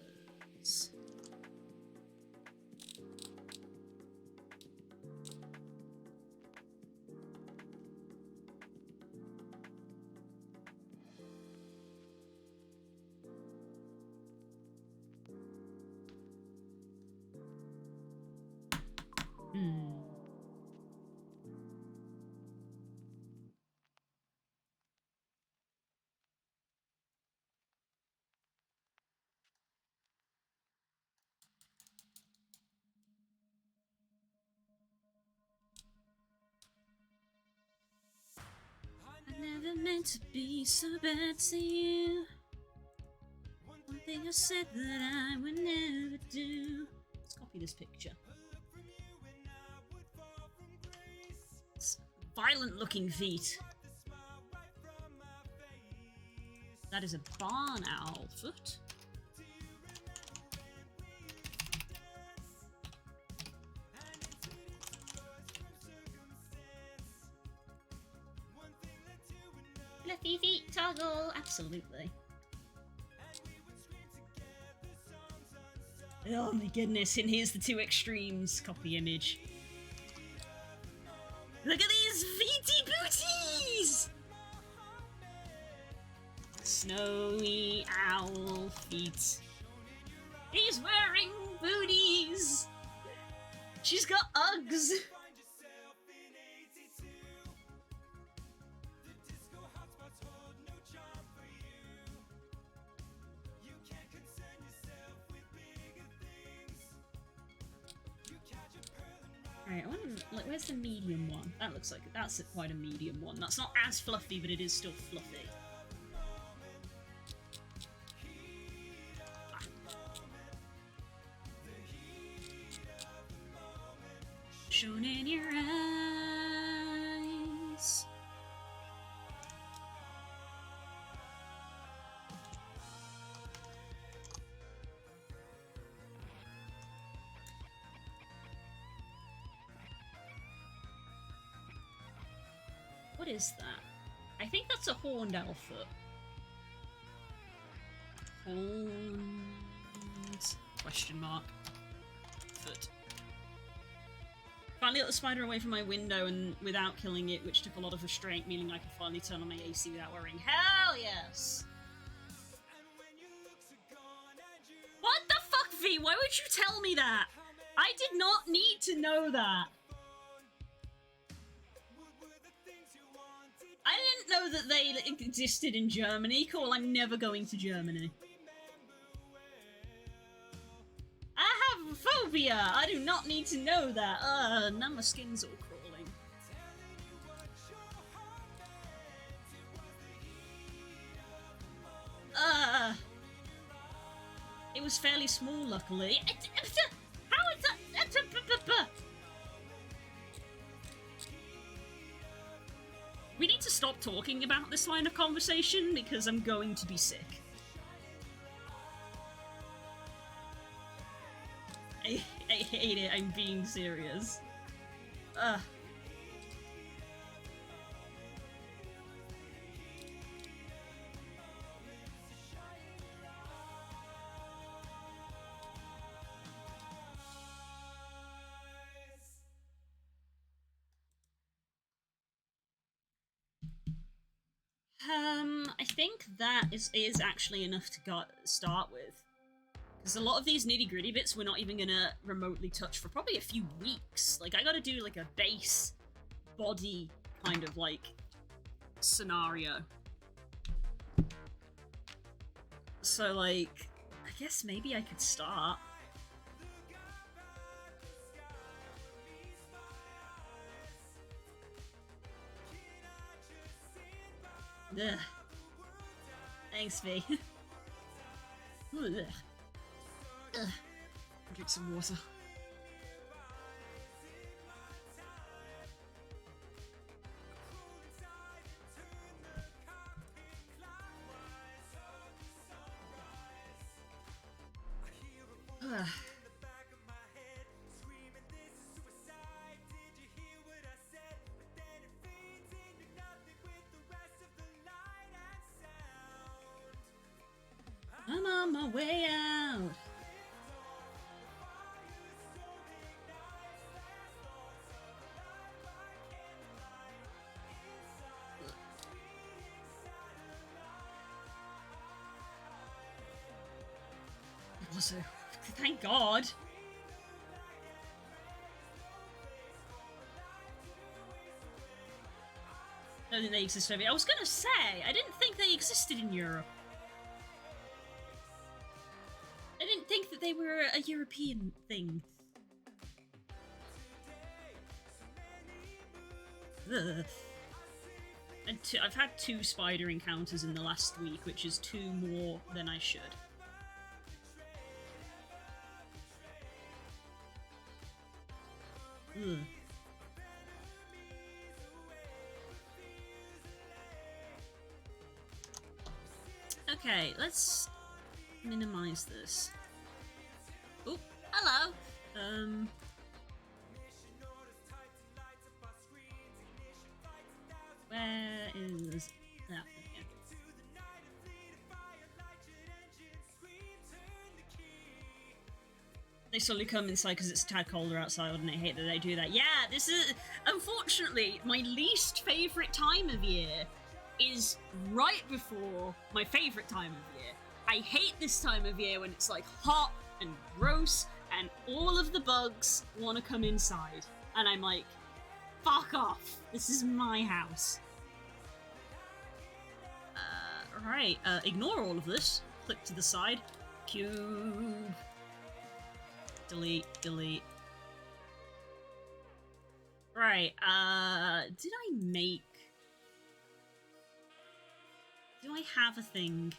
I never meant to be so bad to you. One thing I said that I would never do. Let's copy this picture. It's violent looking feet. That is a barn owl foot. Fluffy feet toggle, absolutely. Oh my goodness, and here's the two extremes. Copy image. Look at these feety booties! Snowy owl feet. He's wearing booties! She's got Uggs! Alright, I wonder, like, where's the medium one? That looks like, that's quite a medium one. That's not as fluffy, but it is still fluffy. Ah. Shown in your eyes. What is that? I think that's a horned owl foot. Horned... question mark. Foot. Finally got the spider away from my window and without killing it, which took a lot of restraint, meaning I could finally turn on my AC without worrying. Hell yes! What the fuck, V? Why would you tell me that? I did not need to know that. I didn't know that they existed in Germany. Cool, I'm never going to Germany. I have a phobia! I do not need to know that. Now my skin's all crawling. It was fairly small, luckily. How is that? We need to stop talking about this line of conversation because I'm going to be sick. I hate it, I'm being serious. Ugh. I think that is actually enough to start with. Because a lot of these nitty-gritty bits we're not even gonna remotely touch for probably a few weeks. Like, I gotta do, like, a base body kind of, like, scenario. So, like, I guess maybe I could start. Ugh. Thanks, V. Ugh. Ugh. Drink some water. Ugh. I'm on my way out. Also, thank God. I don't think they exist over here. I was gonna say, I didn't think they existed in Europe. I didn't think that they were a European thing. Ugh. And I've had 2 spider encounters in the last week, which is 2 more than I should. Ugh. Okay, let's minimize this. Oh, hello! Where is that? Yeah. They slowly come inside because it's a tad colder outside, and I hate that they do that. Yeah, this is, unfortunately, my least favourite time of year is right before my favourite time of year. I hate this time of year when it's like hot and gross and all of the bugs want to come inside. And I'm like, fuck off. This is my house. Right, ignore all of this. Click to the side. Cube. Delete, delete. Right, did I make... Do I have a thing?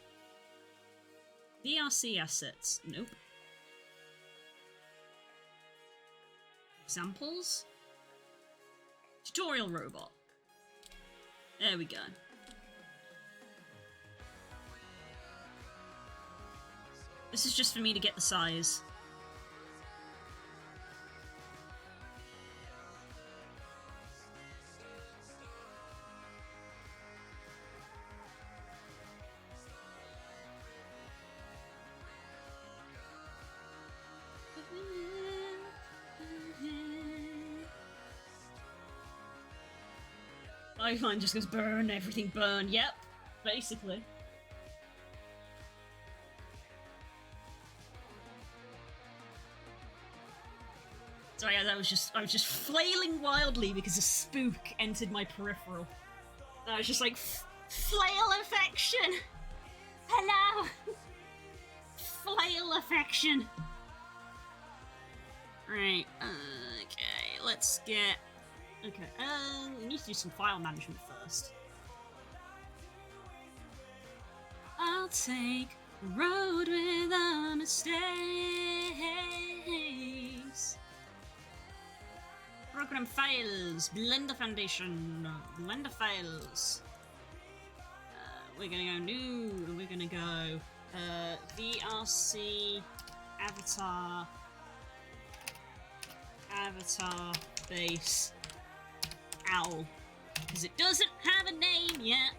VRC assets. Nope. Examples? Tutorial robot. There we go. This is just for me to get the size. Lifeline just goes burn, everything burn. Yep, basically. Sorry, I was just flailing wildly because a spook entered my peripheral. I was just like, flail affection! Hello! Flail affection! Right, okay, let's get... Okay, we need to do some file management first. I'll take the road without mistakes. Program files, Blender Foundation, Blender files. We're gonna go new, we're gonna go VRC, Avatar, Avatar base owl. Because it doesn't have a name yet.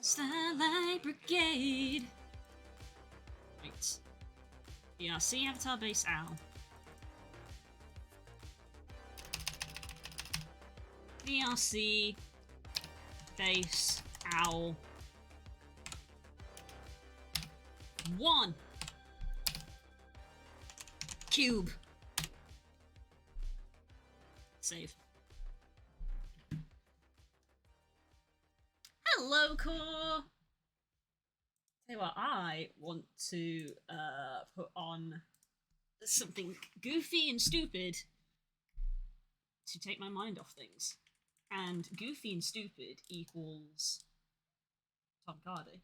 Starlight Brigade. Right. VRC Avatar base owl. VRC base owl. 1 cube. Save. Hello, Core. Tell you what, I want to put on something goofy and stupid to take my mind off things. And goofy and stupid equals Tom Hardy.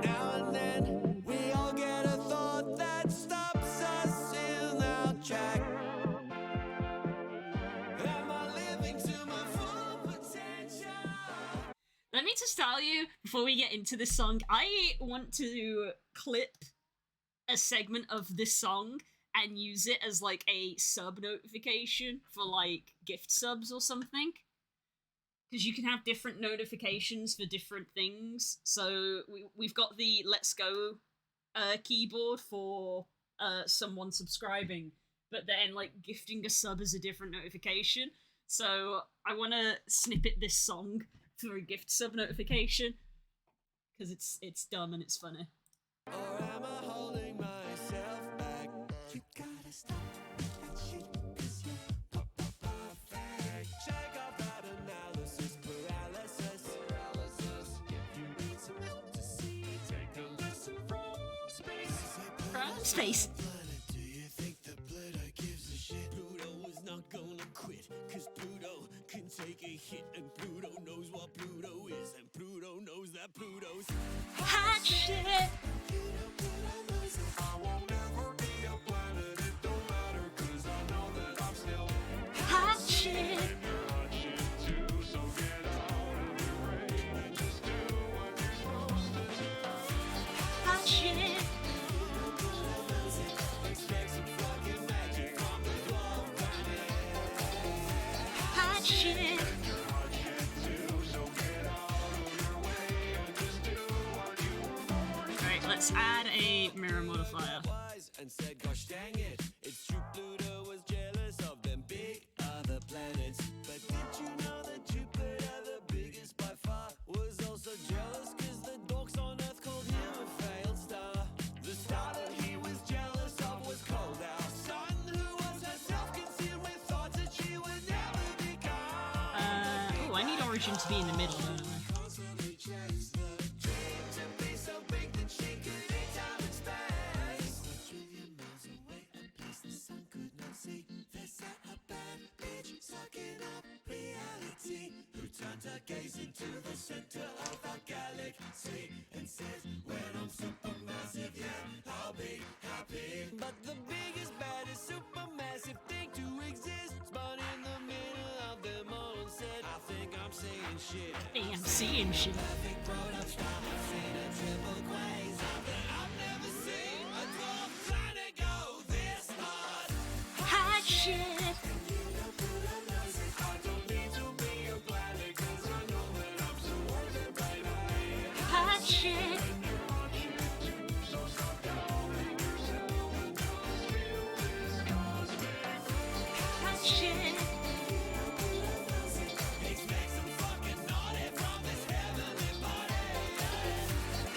Now and then we all get a thought that stops us in our track. Am I living to my full potential? Let me just tell you, before we get into this song, I want to clip a segment of this song and use it as like a sub notification for like gift subs or something. Because you can have different notifications for different things. So we've got the Let's Go keyboard for someone subscribing, but then like gifting a sub is a different notification. So I want to snippet this song for a gift sub notification because it's dumb and it's funny. Or am I holding myself back? You gotta stop that shit, 'cause you're perfect. Shake off that analysis paralysis. If you need some help to see, take a lesson from space. From space. Do you think the Pluto gives a shit? Pluto is not gonna quit, 'cause Pluto can take a hit, and Pluto knows what Pluto is, and Pluto knows that Pluto's Hot shit. I won't ever be a planet, it don't matter, 'cause I know that I'm still Hot shit. and you're hot shit too, so get out of your way and just do what you're supposed to do. Hot shit. Expect some fucking magic from the glove planet. Hot shit. You're hot shit too, so get out of your way and just do what you were born. Alright, let's add a mirror modifier. Wise and said, gosh dang it, it's true Pluto was jealous of them big other planets. But did you know that Jupiter, the biggest by far, was also jealous 'cause the dorks on Earth called him a failed star? The star that he was jealous of was called our sun, who was herself consumed with thoughts that she would never become. Oh, I need Origin to be in the middle, don't I? Constantly chased the dream to be so big that she could eat time and space. A trillion miles away, a place the sun could not see. They sat a bad bitch sucking up reality, who turned her gaze into the center of our galaxy and says, when I'm supermassive, yeah, I'll be happy. But the biggest, baddest, supermassive thing to exist spun in the middle of them all and said, I think I'm seeing shit. Hey, I'm seeing shit. Perfect grown-up star, I've seen a triple quasar. I've never seen a dwarf planet go this hard. Hot shit. I don't need to be a planet, 'cause I know that I'm so worth it, baby. Hot shit. So stop doubting yourself and just feel this cosmic. Hot shit. Expect some fucking naughty from this heavenly body.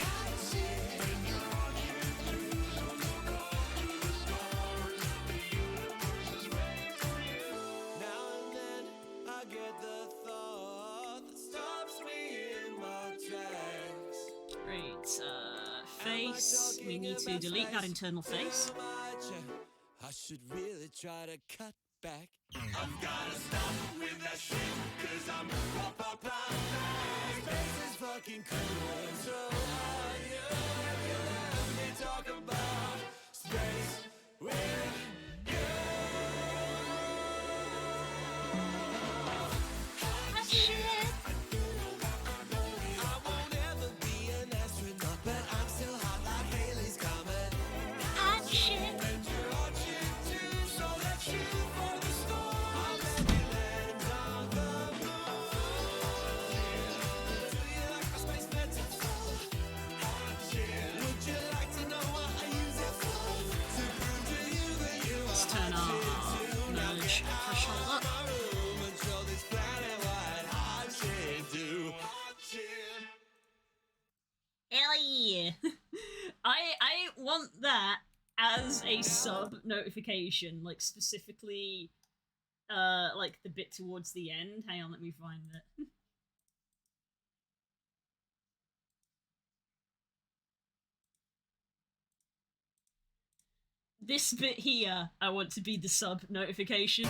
Hot shit. And you're hot shit too, so look up to the stars. The universe is waiting for you. Now and then I get the thought that stops me in my tracks. Right, face. We need to delete that internal face. I should really try to cut back. I've gotta stop with that shit, 'cause I'm Space is fucking cool and so hard. You let me talk about space with you. shit. Let's turn our merge threshold up. Hell yeah! I want that as a sub notification, like specifically, like the bit towards the end. Hang on, let me find it. This bit here, I want to be the sub notification.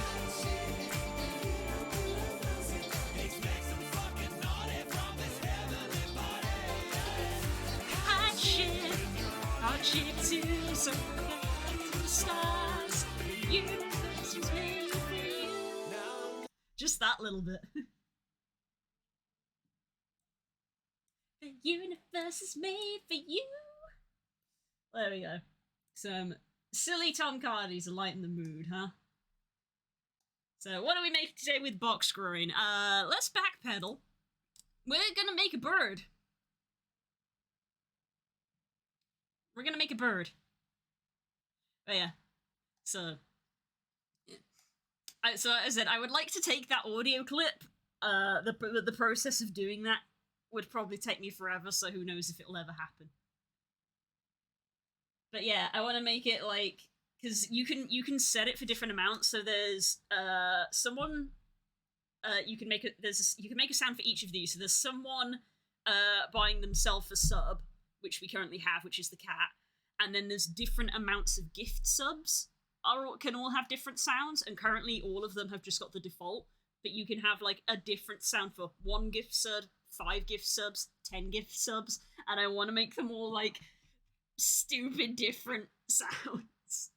Hot shit too, so to the stars. Universe was made for you. Just that little bit. The universe is made for you. There we go. Some silly Tom Cardis to lighten the mood, huh? So what do we make today with box screwing? Let's backpedal. We're gonna make a bird. We're gonna make a bird. Oh yeah. So as I said, I would like to take that audio clip. The process of doing that would probably take me forever, so who knows if it'll ever happen. But yeah, I want to make it like, because you can set it for different amounts. So there's someone you can make a sound for each of these. So there's someone buying themselves a sub, which we currently have, which is the cat, and then there's different amounts of gift subs can all have different sounds, and currently all of them have just got the default. But you can have like a different sound for 1 gift sub, 5 gift subs, 10 gift subs, and I want to make them all like stupid different sounds.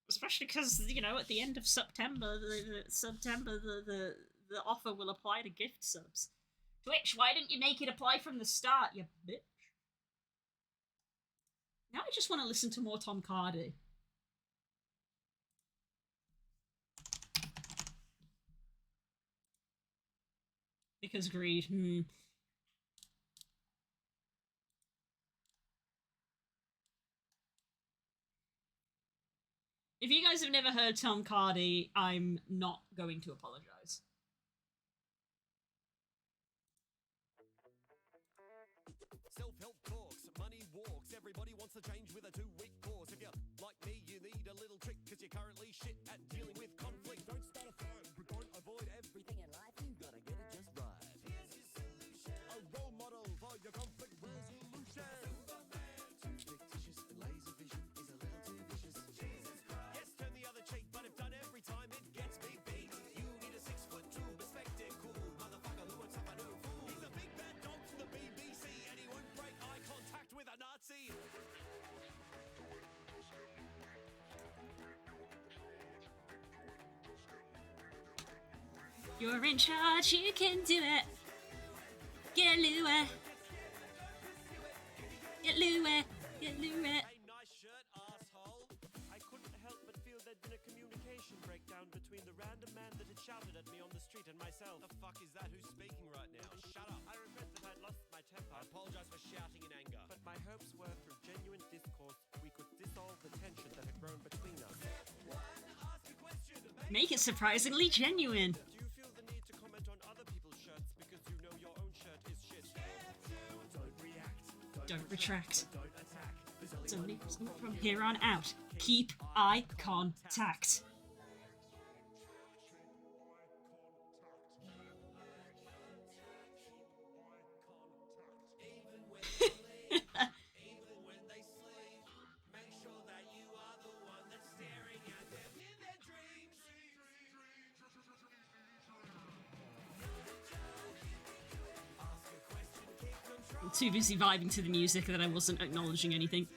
Especially because, you know, at the end of September, the offer will apply to gift subs. Twitch, why didn't you make it apply from the start, you bitch? Now I just want to listen to more Tom Cardy. Because greed, If you guys have never heard Tom Cardy, I'm not going to apologize. Self-help talks, money walks, everybody wants to change with a 2-week course. If you're like me, you need a little trick, cause you're currently shit at dealing with conflict. Don't start a fight, but don't avoid everything in life, you gotta get it just right. Here's your solution. A role model for your conflict resolution. Superman. Too fictitious, and laser vision is a little too vicious. Jesus Christ. Yes, turn the other cheek, but if done every time, it gets me beat. You need a 6'2" perspective, cool motherfucker who won't suffer no fool. He's a big bad dog from the BBC, and he won't break eye contact with a Nazi. You're in charge, you can do it. Get Louie. Get Louie. Get Louie. Hey, nice shirt, asshole. I couldn't help but feel there'd been a communication breakdown between the random man that had shouted at me on the street and myself. The fuck is that? Who's speaking right now? Shut up. I regret that I'd lost my temper. I apologize for shouting in anger. But my hopes were through genuine discourse, we could dissolve the tension that had grown between us. Ask a question. Make it surprisingly genuine. Do you feel the need to comment on other people's shirts because you know your own shirt is shit? Don't react. Don't retract. Don't attack. It's only from here on out. Keep eye contact. I'm too busy vibing to the music that I wasn't acknowledging anything.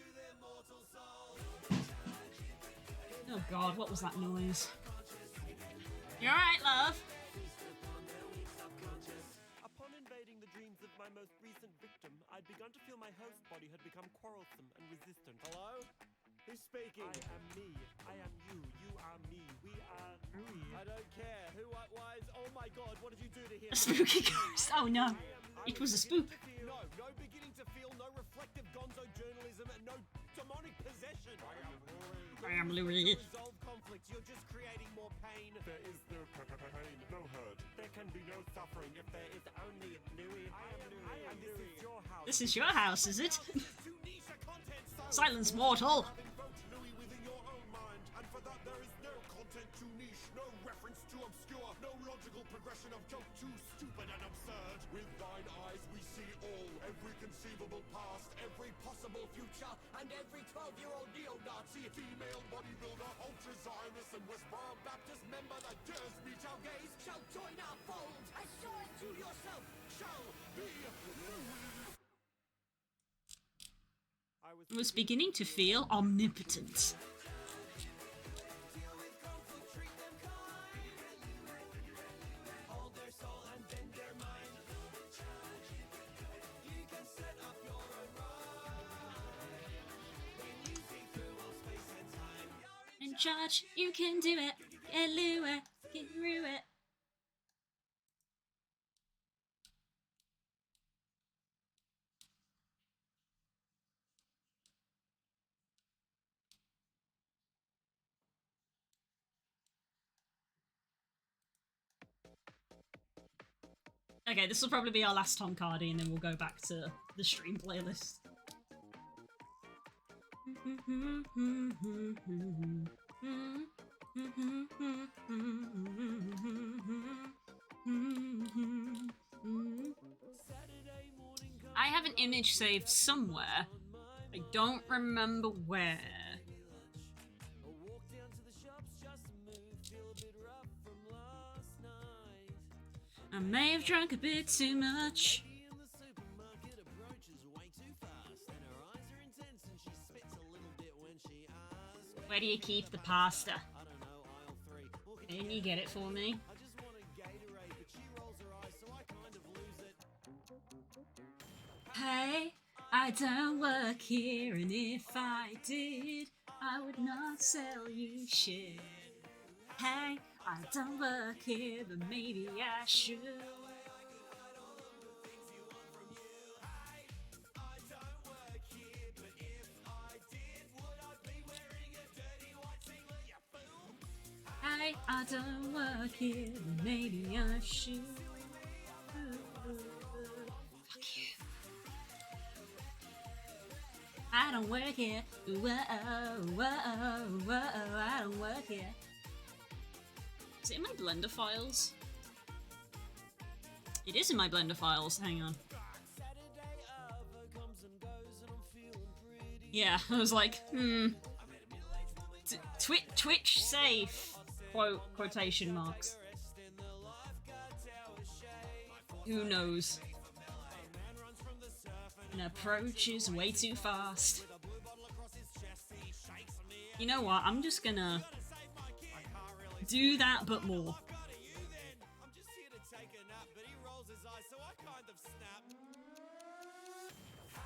Oh god, what was that noise? You alright, love? Upon invading the dreams of my most recent victim, I I'd begun to feel my host body had become quarrelsome and resistant. Hello? Who's speaking? I am me. I am you. You are me. We are we. I don't care. Who, what, why is... Oh my god, what did you do to him? A spooky ghost. Oh no. It was a spook. No, no beginning to feel, no reflective gonzo journalism, and no demonic possession. I am Louis. Resolve conflicts, you're just creating more pain. There is no pain, no hurt. There can be no suffering if there is only Louis. I am Louis. And this is your house. This is your house, is it? Too niche a content, so Silence, mortal. invoke Louis within your own mind. And for that there is no content too niche, no reference too obscure, no logical progression of joke too stupid and absurd. With thine eyes we see all, every conceivable past, every possible future, and every 12-year-old neo-Nazi, female bodybuilder, ultra-Zionist, and Westboro Baptist member that dares meet our gaze shall join our fold. As sure as you yourself shall be Louis. I was beginning to feel omnipotent. In charge, you can do it. Get Louis, get through it. Okay, this will probably be our last Tom Cardy, and then we'll go back to the stream playlist. I have an image saved somewhere. I don't remember where. I may have drunk a bit too much. Where do you keep the pasta? Can you get it for me? Hey, I don't work here, and if I did, I would not sell you shit. Hey, I don't work here, but maybe I should. Hey, I don't work here, but maybe I should. Fuck you. I don't work here. Whoa, whoa, whoa, I don't work here. Is it in my Blender files? It is in my Blender files. Hang on. Yeah, I was like, Twitch safe. Quotation marks. Who knows? An approach is way too fast. You know what? I'm just gonna do that, but more.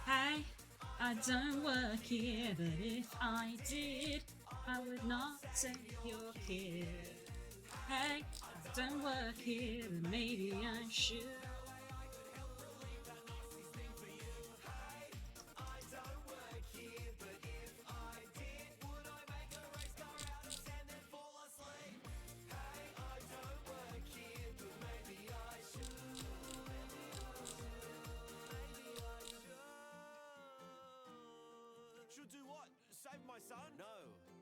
Hey, I don't work here, but if I did, I would not take your kid. Hey, I don't work here, but maybe I should. Should do what? Save my son? No,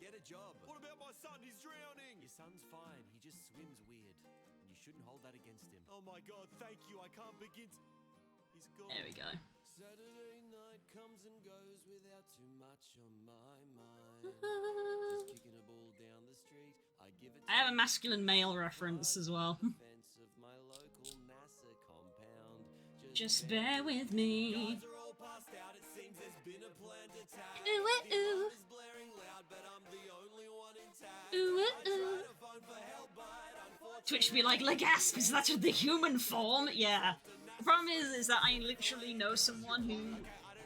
get a job. What about my son? He's drowning. Your son's fine. He just swims weird. And you shouldn't hold that against him. Oh my god, thank you. I can't begin to... He's gone. There we go. Saturday night comes and goes without too much on my mind. Just kicking a ball down the street. I give it I have a masculine male reference as well. fence of my local NASA compound. Just bear with me. Guards are all passed out. It seems there's been a planned attack. Ooh, ooh, ooh. It's blaring loud, but I'm the only one intact. Ooh, I ooh. tried to phone for help, but unfortunately Twitch be like, Legasp, is that the human form? Yeah. the The problem is that I literally know someone who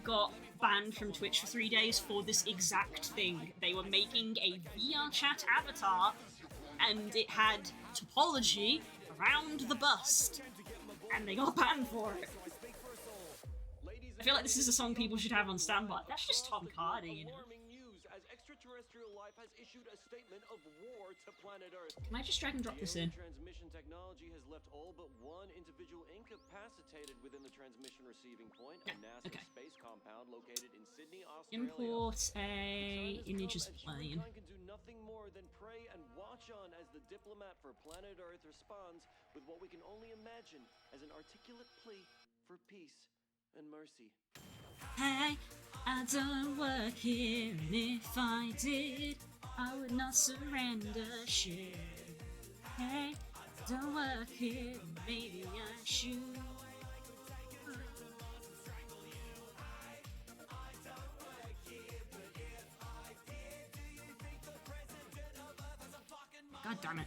got banned from Twitch for 3 days for this exact thing. They were making a VR chat avatar, and it had topology around the bust, and they got banned for it. I feel like this is a song people should have on standby. That's just Tom Hardy, you know. Extraterrestrial life has issued a statement of war to planet Earth. Can I just drag and drop this in? Transmission technology has left all but one individual incapacitated within the transmission receiving point, a NASA space compound located in Sydney, Australia. Import a images plane. Can do nothing more than pray and watch on as the diplomat for planet Earth responds with what we can only imagine as an articulate plea for peace and mercy. Hey, I don't work here, and if I did, I would not surrender shit. Hey, I don't work here, maybe I should. God damn it.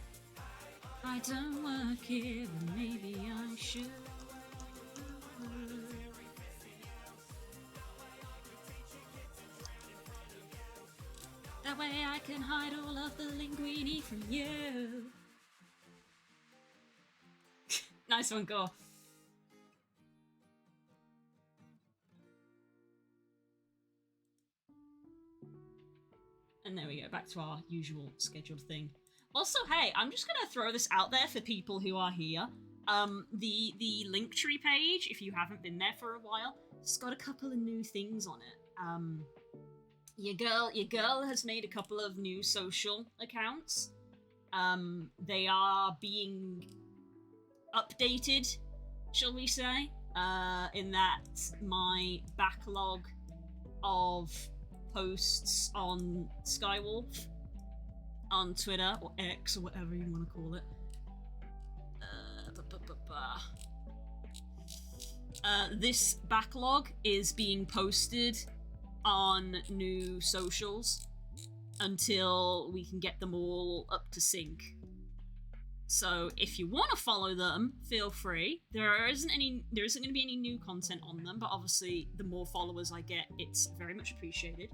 I don't work here, but maybe I should. That way I can hide all of the linguini from you. Nice one, go. And there we go, back to our usual scheduled thing. Also, hey, I'm just gonna throw this out there for people who are here. The Linktree page, if you haven't been there for a while, it's got a couple of new things on it. Your girl has made a couple of new social accounts. They are being updated, shall we say, in that my backlog of posts on Skywolf on Twitter, or X, or whatever you want to call it. This backlog is being posted on new socials until we can get them all up to sync. So if you want to follow them, feel free. There isn't going to be any new content on them, but obviously the more followers I get, it's very much appreciated.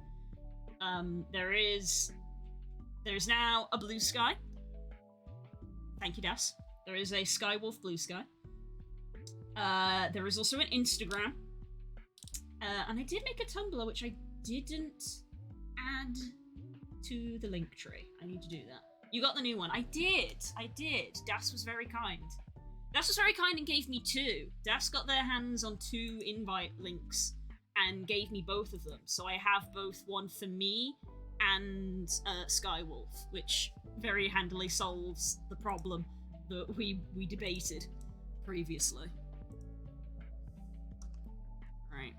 There's now a Blue Sky. Thank you, Das. There is a Skywolf Blue Sky. There is also an Instagram. And I did make a Tumblr, which I didn't add to the link tree. I need to do that. You got the new one. I did. Das was very kind. Das was very kind and gave me 2. Das got their hands on 2 invite links and gave me both of them. So I have both one for me and Skywolf, which very handily solves the problem that we debated previously. Right.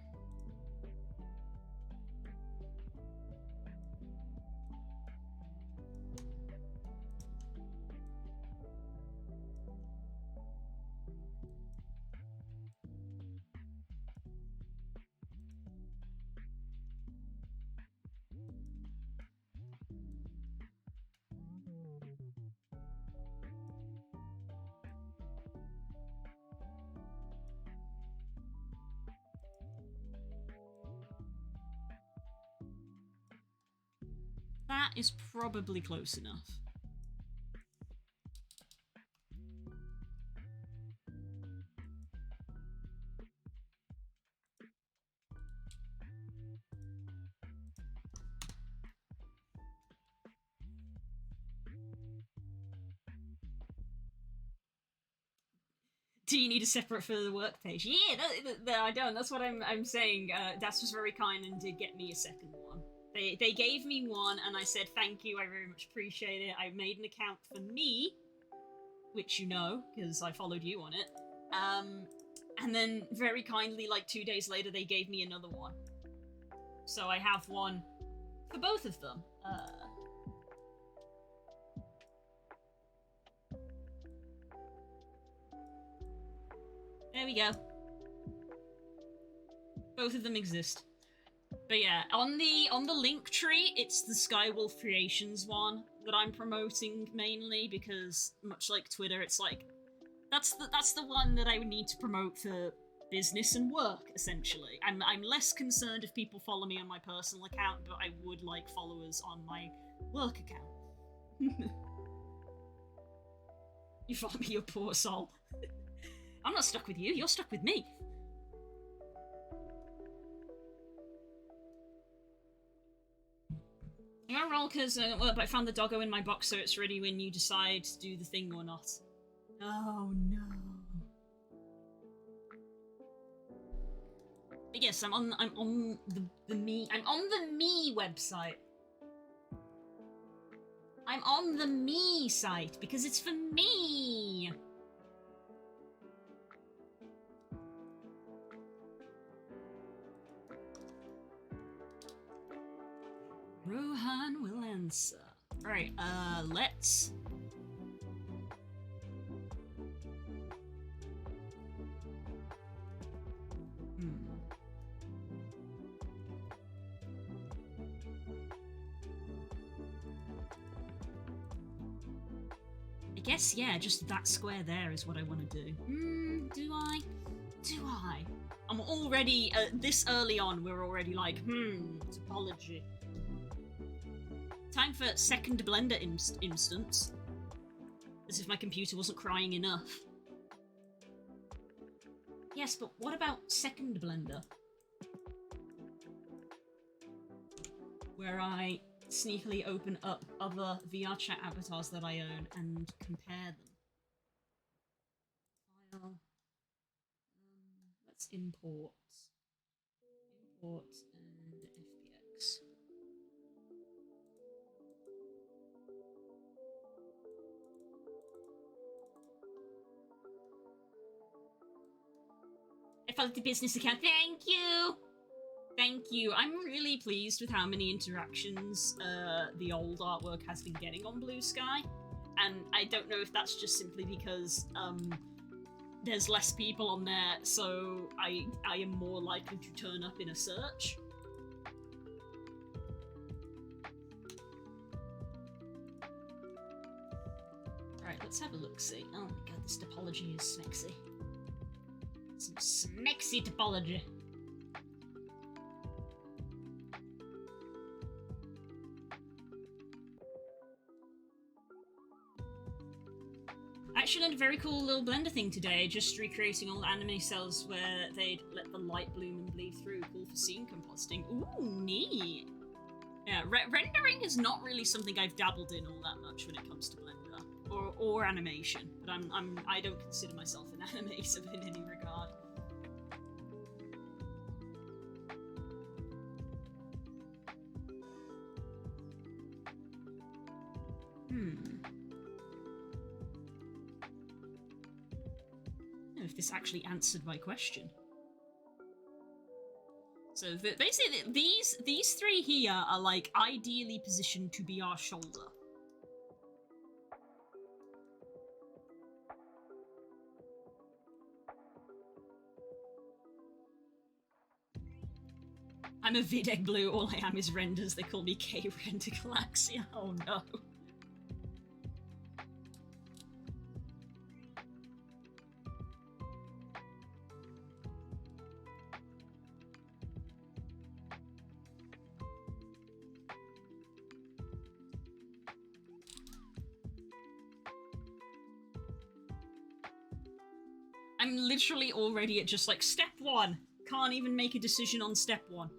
That is probably close enough. Do you need a separate for the work page? Yeah, I don't. That's what I'm saying. Das was very kind and did get me a second one. They gave me one, and I said thank you. I very much appreciate it. I made an account for me, which you know because I followed you on it. And then very kindly, like 2 days later, they gave me another one. So I have one for both of them. There we go. Both of them exist. But yeah, on the link tree, it's the Skywolf Creations one that I'm promoting mainly because, much like Twitter, it's like that's the one that I would need to promote for business and work, essentially. I'm less concerned if people follow me on my personal account, but I would like followers on my work account. You follow me, you poor soul. I'm not stuck with you, you're stuck with me. I'm gonna roll because I found the doggo in my box, so it's ready when you decide to do the thing or not. Oh no. But yes, I'm on the me website. I'm on the me site because it's for me. Rohan will answer. Right, let's... I guess, yeah, just that square there is what I want to do. Do I? Do I? I'm already, this early on, we're already like, topology. Time for second Blender instance. As if my computer wasn't crying enough. Yes, but what about second Blender? Where I sneakily open up other VR chat avatars that I own and compare them. File. Let's import. Import and FBX. I followed the business account. Thank you! Thank you. I'm really pleased with how many interactions the old artwork has been getting on Blue Sky. And I don't know if that's just simply because there's less people on there, so I am more likely to turn up in a search. Alright, let's have a look-see. Oh my god, this topology is smexy. Some smexy topology. I actually learned a very cool little Blender thing today, just recreating all the anime cells where they'd let the light bloom and bleed through, cool for scene compositing. Ooh, neat! Yeah, rendering is not really something I've dabbled in all that much when it comes to Blender, or animation, but I don't consider myself an animator in any regard. If this actually answered my question. So basically, these three here are like ideally positioned to be our shoulder. I'm a Videg Blue, all I am is renders, they call me K-Render Galaxia. Oh no. I'm literally already at just like step one. Can't even make a decision on step one.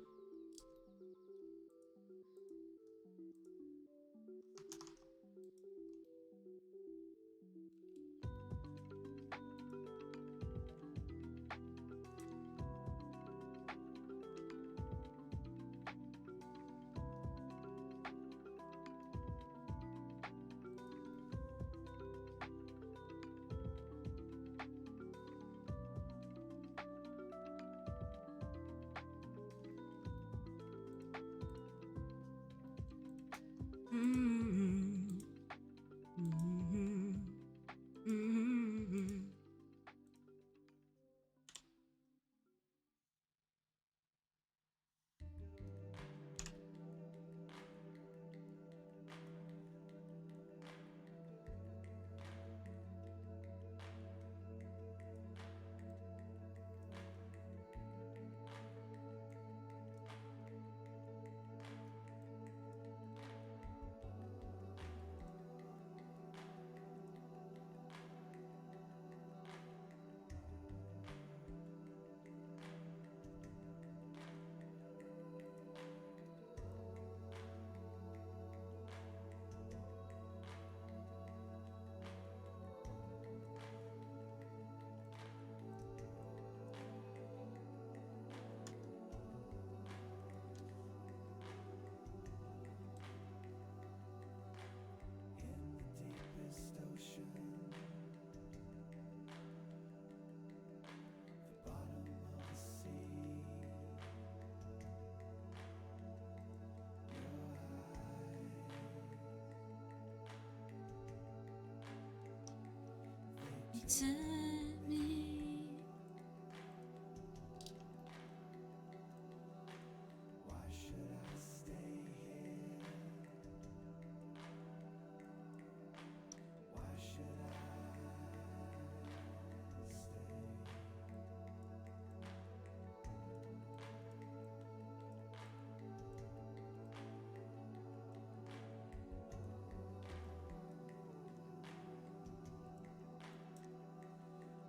Return me. Why should I stay here? Why should I stay?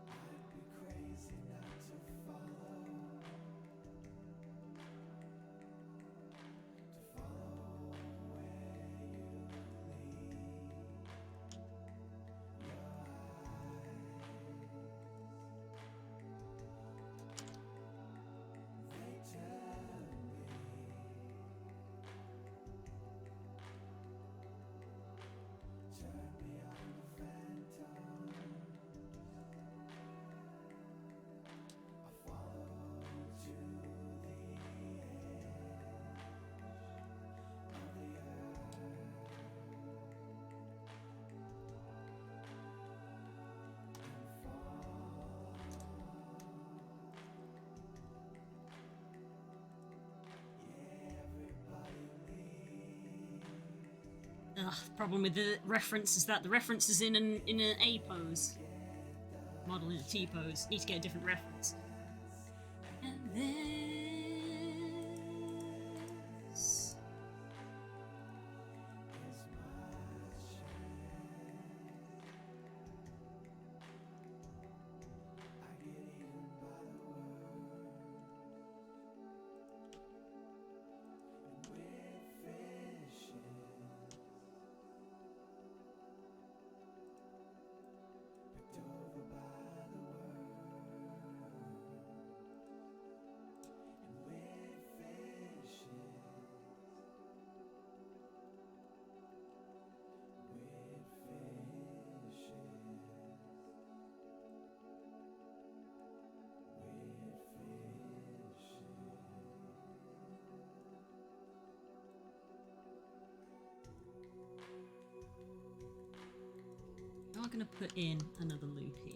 I'd be crazy not to follow where you lead. Your eyes, they turn me on the phantom. I follow to the edge of the earth and fall. Yeah, everybody leaves. Ugh, problem with the reference is that the reference is in an A pose. Model in a T pose. Need to get a different reference. And this. I'm going to put in another loop here.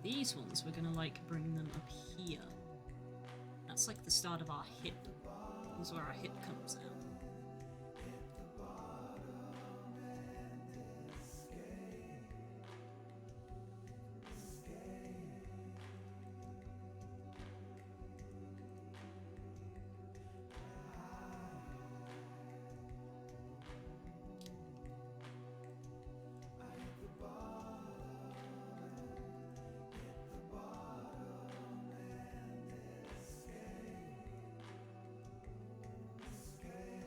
These ones, we're gonna like bring them up here. That's like the start of our hip. This is where our hip comes out. Escape.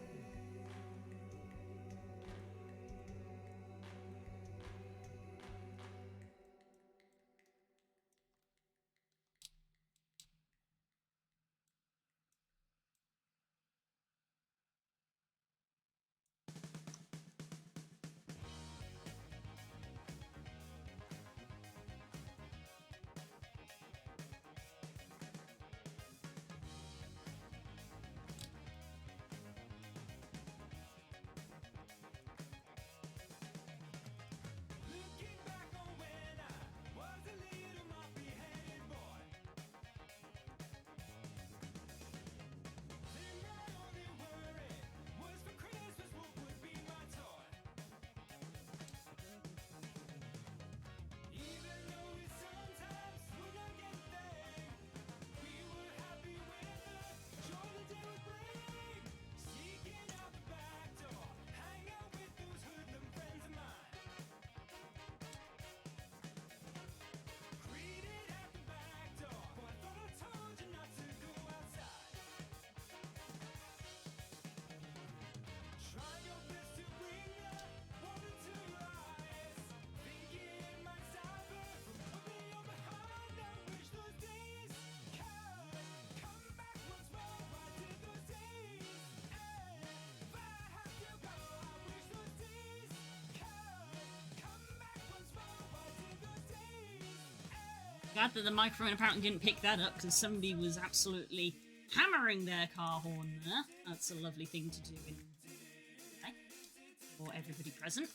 Glad that the microphone apparently didn't pick that up because somebody was absolutely hammering their car horn there. That's a lovely thing to do in for everybody present.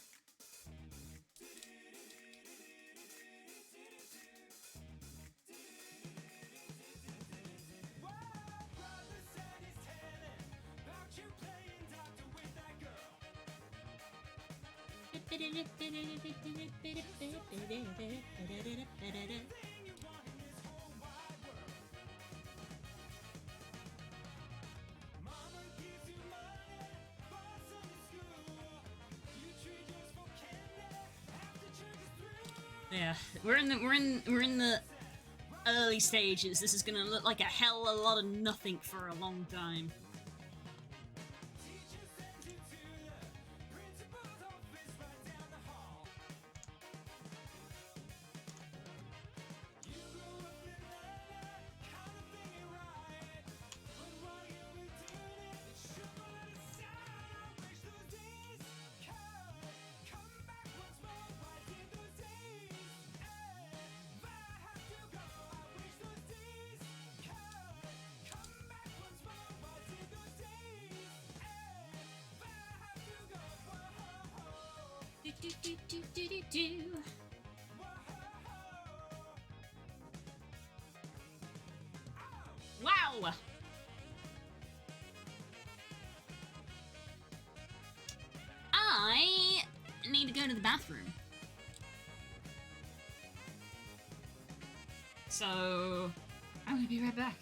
Yeah, we're in the early stages. This is gonna look like a hell of a lot of nothing for a long time. Wow! I need to go to the bathroom. So, I'm gonna be right back.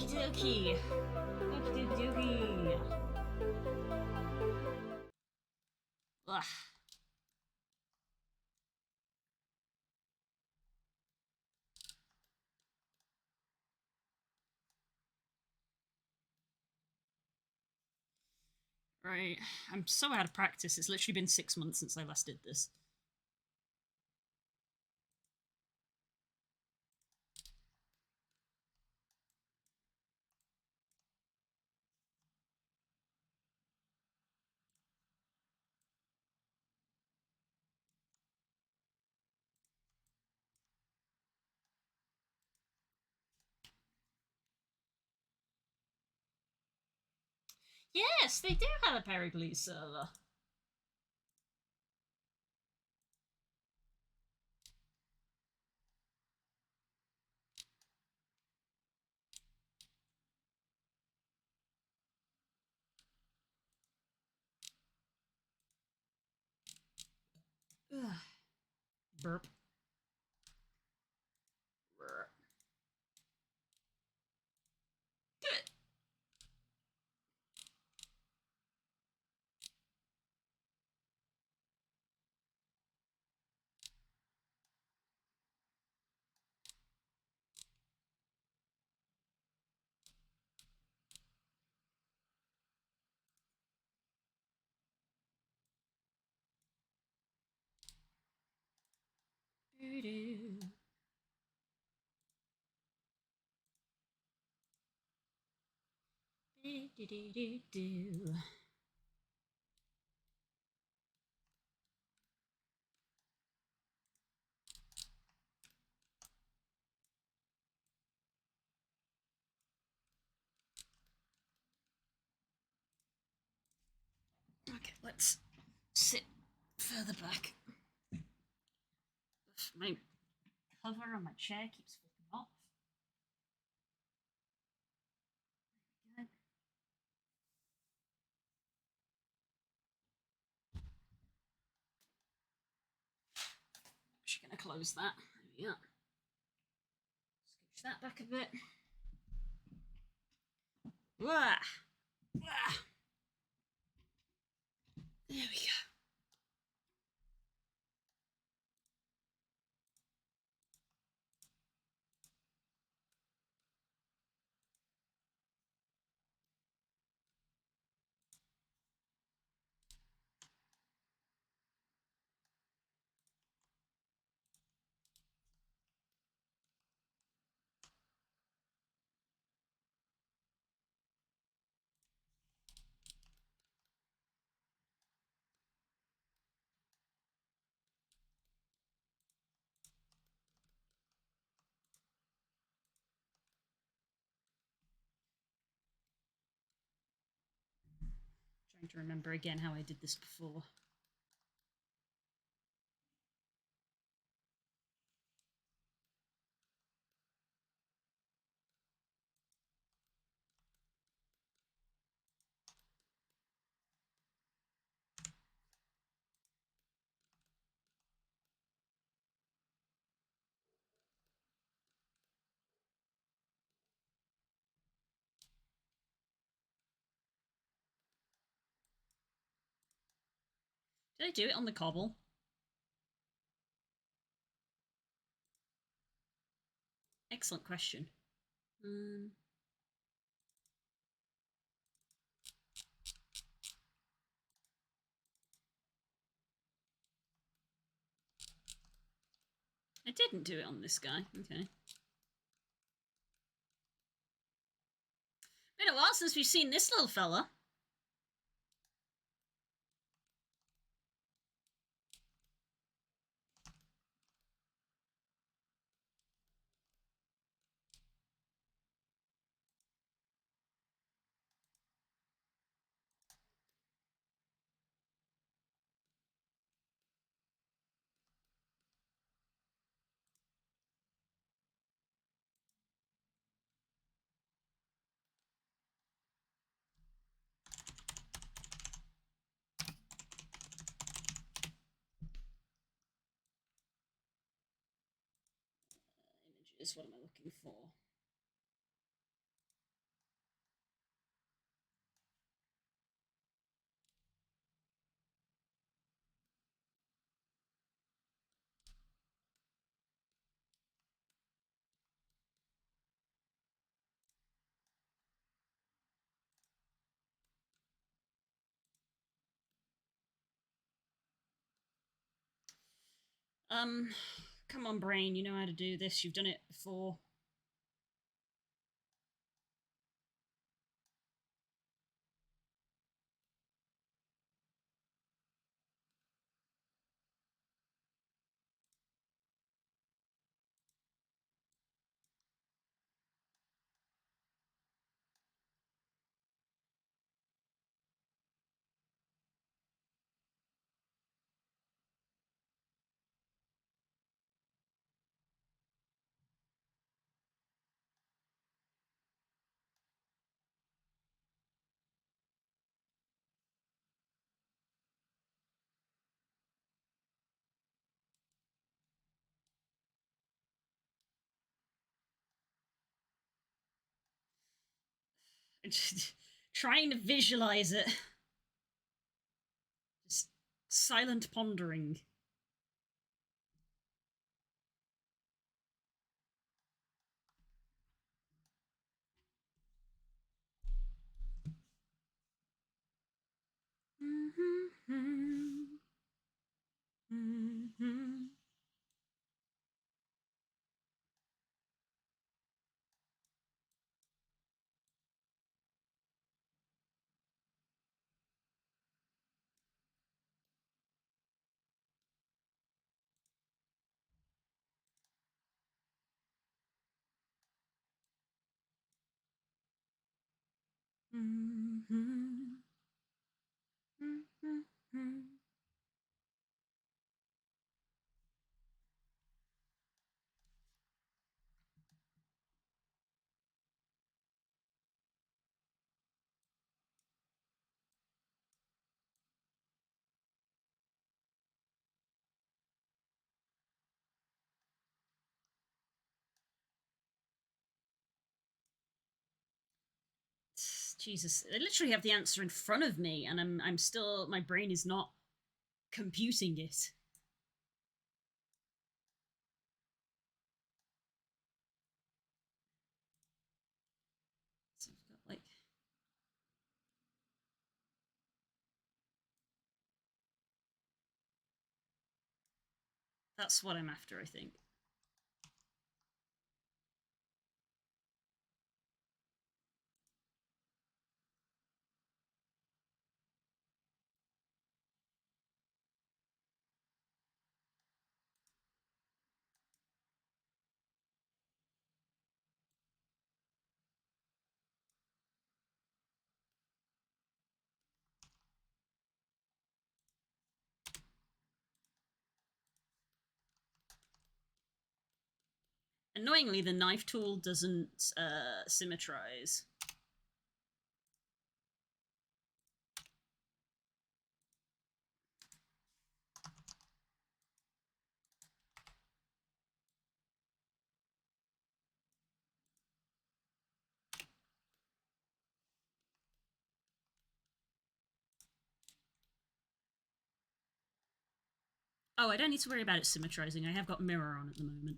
Okie dokie. Okie dokie. Ugh. Right. I'm so out of practice. It's literally been 6 months since I last did this. Yes, they do have a Pericles server. Ugh. Burp. Burp. Good. Doo-doo. Do-do-do-do-do. Okay, let's sit further back. My cover on my chair keeps flipping off. Good. Just gonna close that. There we are. Scooch that back a bit. Wah! Wah! There we go. Trying to remember again how I did this before. Did I do it on the cobble? Excellent question. I didn't do it on this guy. Okay. Been a while since we've seen this little fella. Images, what am I looking for? Come on, brain, you know how to do this. You've done it before. Trying to visualize it. Just silent pondering. Jesus, I literally have the answer in front of me, and I'm still, my brain is not computing it. So I've got like, that's what I'm after, I think. Annoyingly, the knife tool doesn't symmetrize. Oh, I don't need to worry about it symmetrizing. I have got mirror on at the moment.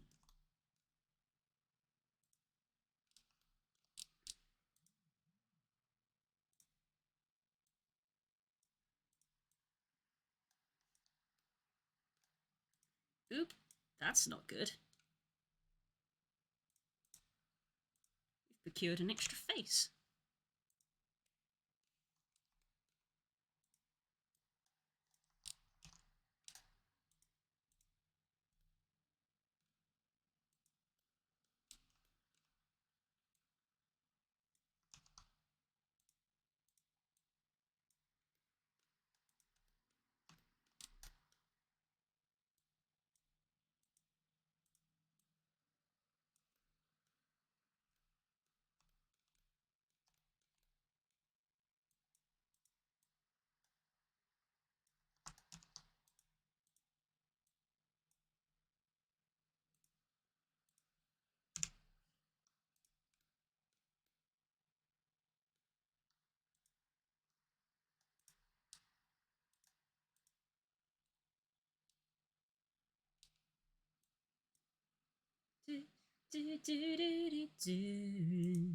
Oop, that's not good. We've procured an extra face. Do, do, do, do, do.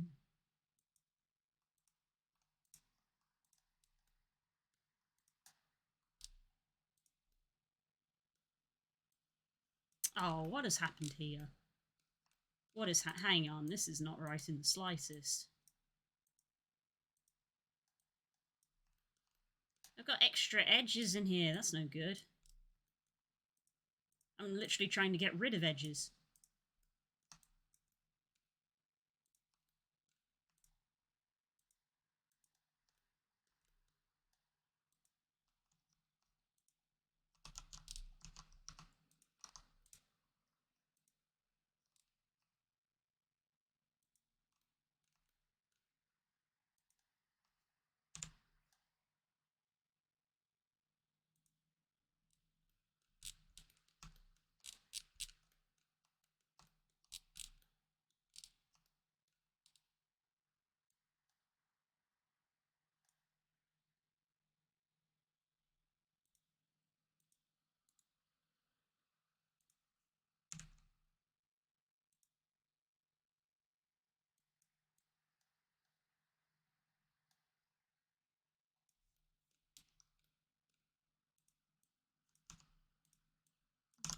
Oh, what has happened here? What is hang on, this is not right in the slightest. I've got extra edges in here, that's no good. I'm literally trying to get rid of edges.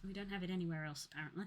We don't have it anywhere else, apparently.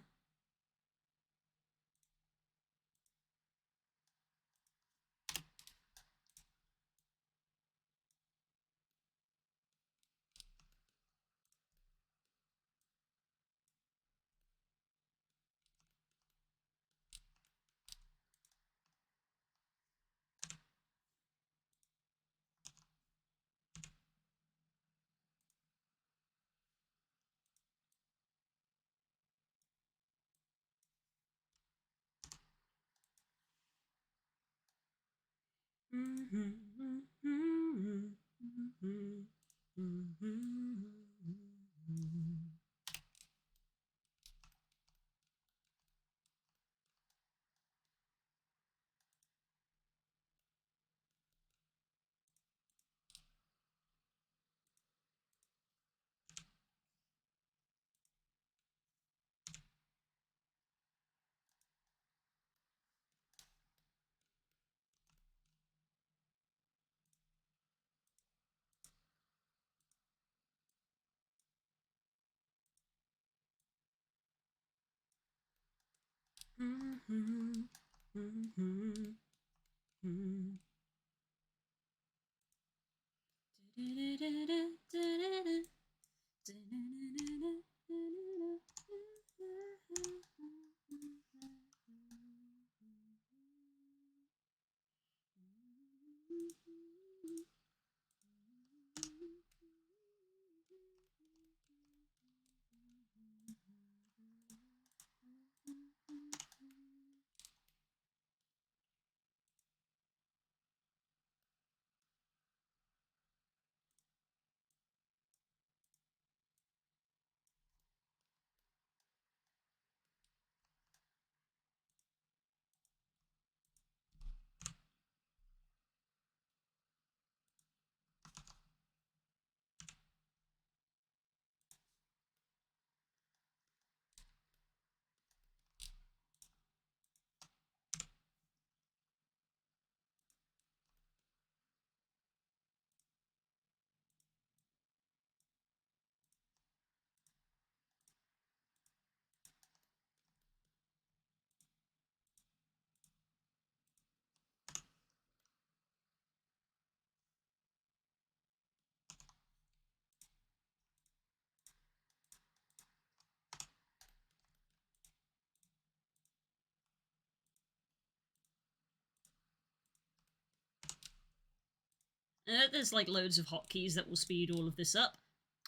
There's like loads of hotkeys that will speed all of this up.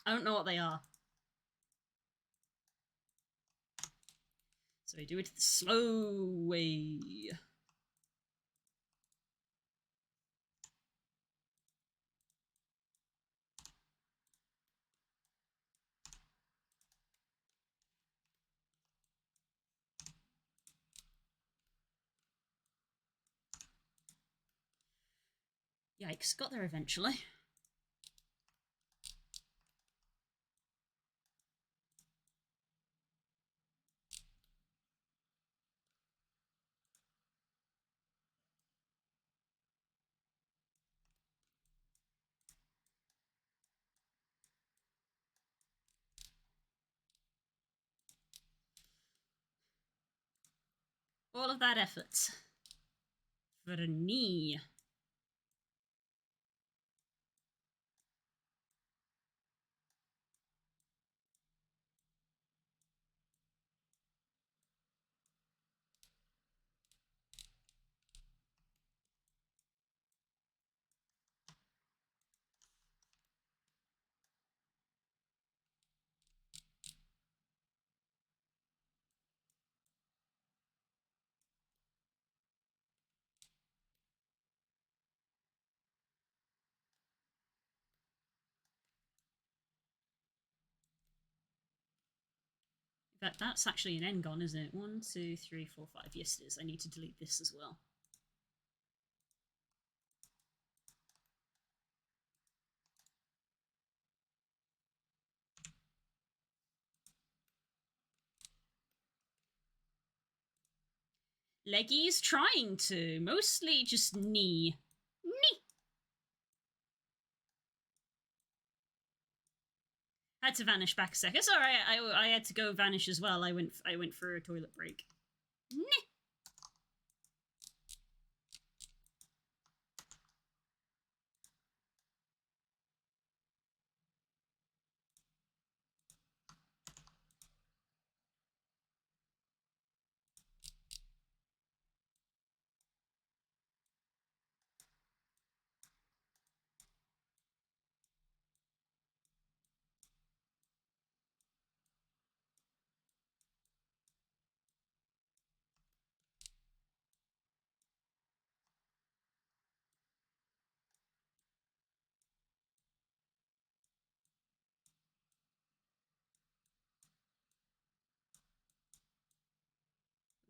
I don't know what they are. So we do it the slow way. Yikes, got there eventually. of that effort for a knee. That's actually an N-gon, isn't it? 1, 2, 3, 4, 5. Yes, it is. I need to delete this as well. Leggy's trying to. Mostly just knee. Knee! Had to vanish back a sec. It's alright, I had to go vanish as well. I went for a toilet break. Knee!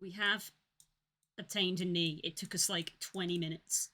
We have obtained a knee. It took us like 20 minutes.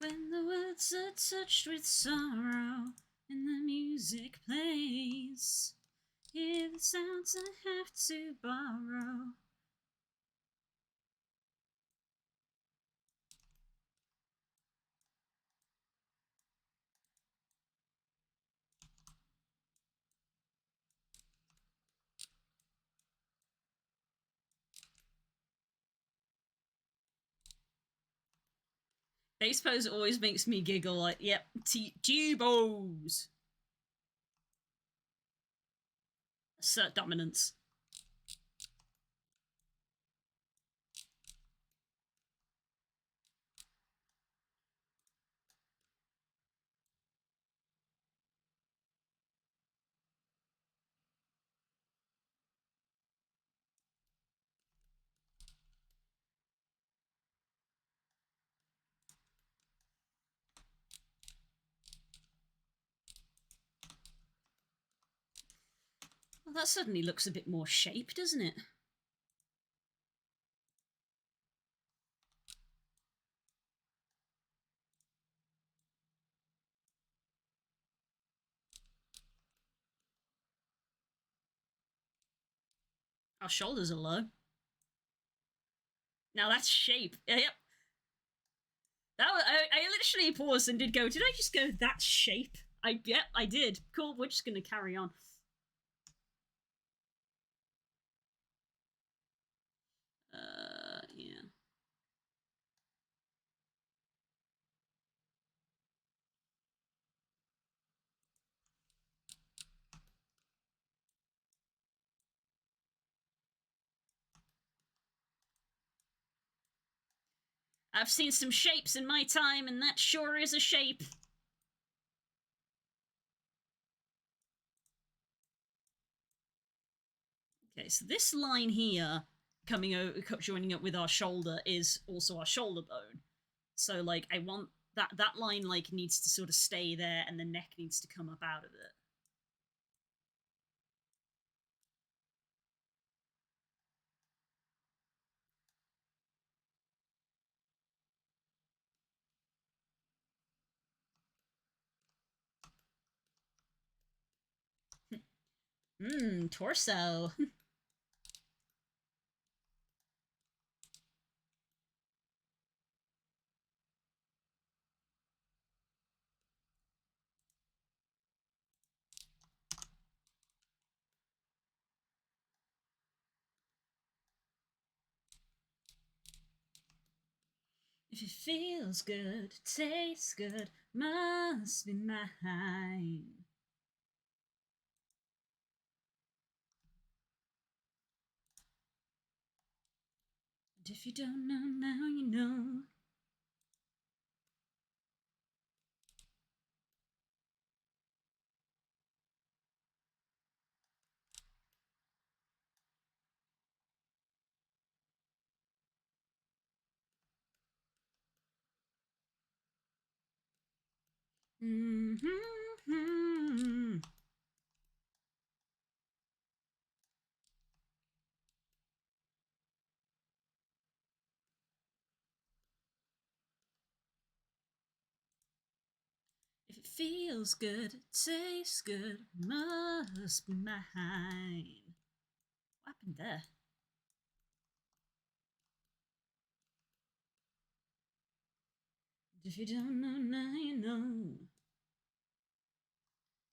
When the words are touched with sorrow and the music plays, hear the sounds I have to borrow. Bass pose always makes me giggle, like, yep, T-Bows. Assert dominance. Well, that suddenly looks a bit more shape, doesn't it? Our shoulders are low. Now that's shape. Yep. That was, I literally paused and did go, did I just go, that's shape? Yep, I did. Cool, we're just gonna carry on. Yeah. I've seen some shapes in my time, and that sure is a shape. Okay, so this line here, coming over, joining up with our shoulder, is also our shoulder bone. So, like, I want that line, like, needs to sort of stay there, and the neck needs to come up out of it. Torso. If it feels good, tastes good, must be mine. If you don't know now, you know. Mm-hmm. If it feels good, it tastes good, must be mine. What happened there? If you don't know now, you know.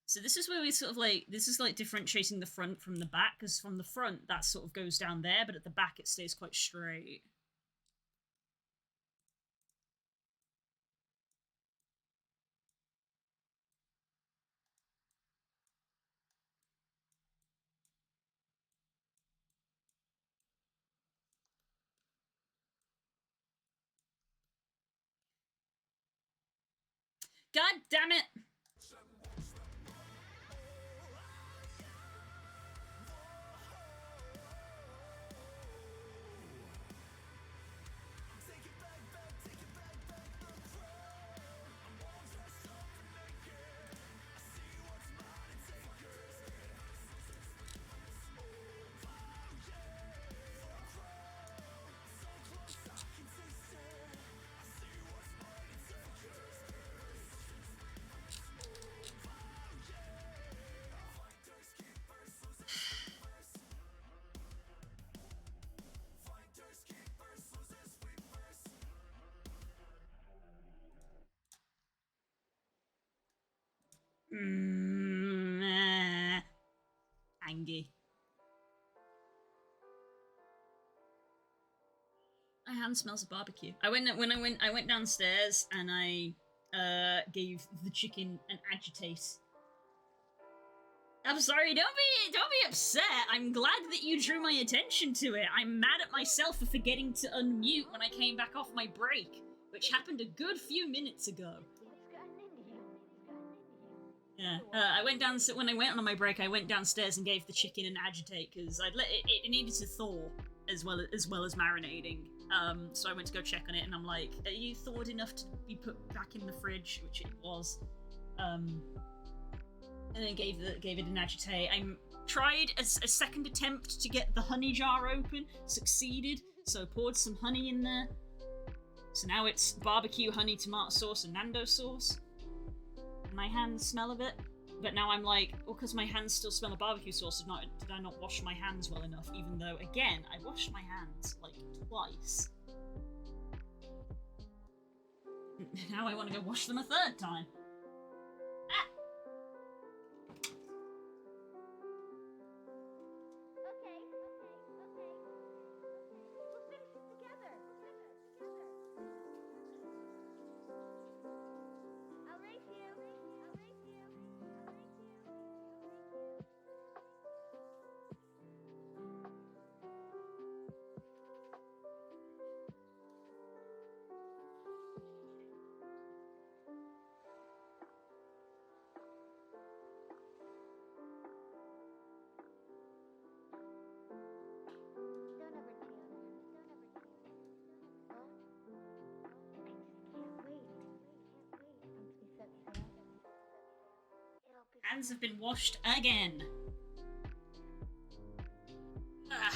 So this is where we sort of like, this is like differentiating the front from the back, because from the front that sort of goes down there, but at the back it stays quite straight. God damn it! Angie. My hand smells of barbecue. I went downstairs and I gave the chicken an agitate. I'm sorry, don't be upset. I'm glad that you drew my attention to it. I'm mad at myself for forgetting to unmute when I came back off my break, which happened a good few minutes ago. Yeah, I went down when I went on my break. I went downstairs and gave the chicken an agitate because I'd let it needed to thaw as well as marinating. So I went to go check on it, and I'm like, "Are you thawed enough to be put back in the fridge?" Which it was. And then gave it an agitate. I tried a second attempt to get the honey jar open, succeeded. So poured some honey in there. So now it's barbecue, honey, tomato sauce, and Nando sauce. My hands smell of it, but now I'm like, well, because my hands still smell of barbecue sauce, did I not wash my hands well enough? Even though, again, I washed my hands like twice. Now I want to go wash them a third time. Ah! Okay. We'll finish it together. I'll race you. Don't ever tease. Huh? I just can't wait. Once we set sail, it'll be Hands have been washed again. Ah.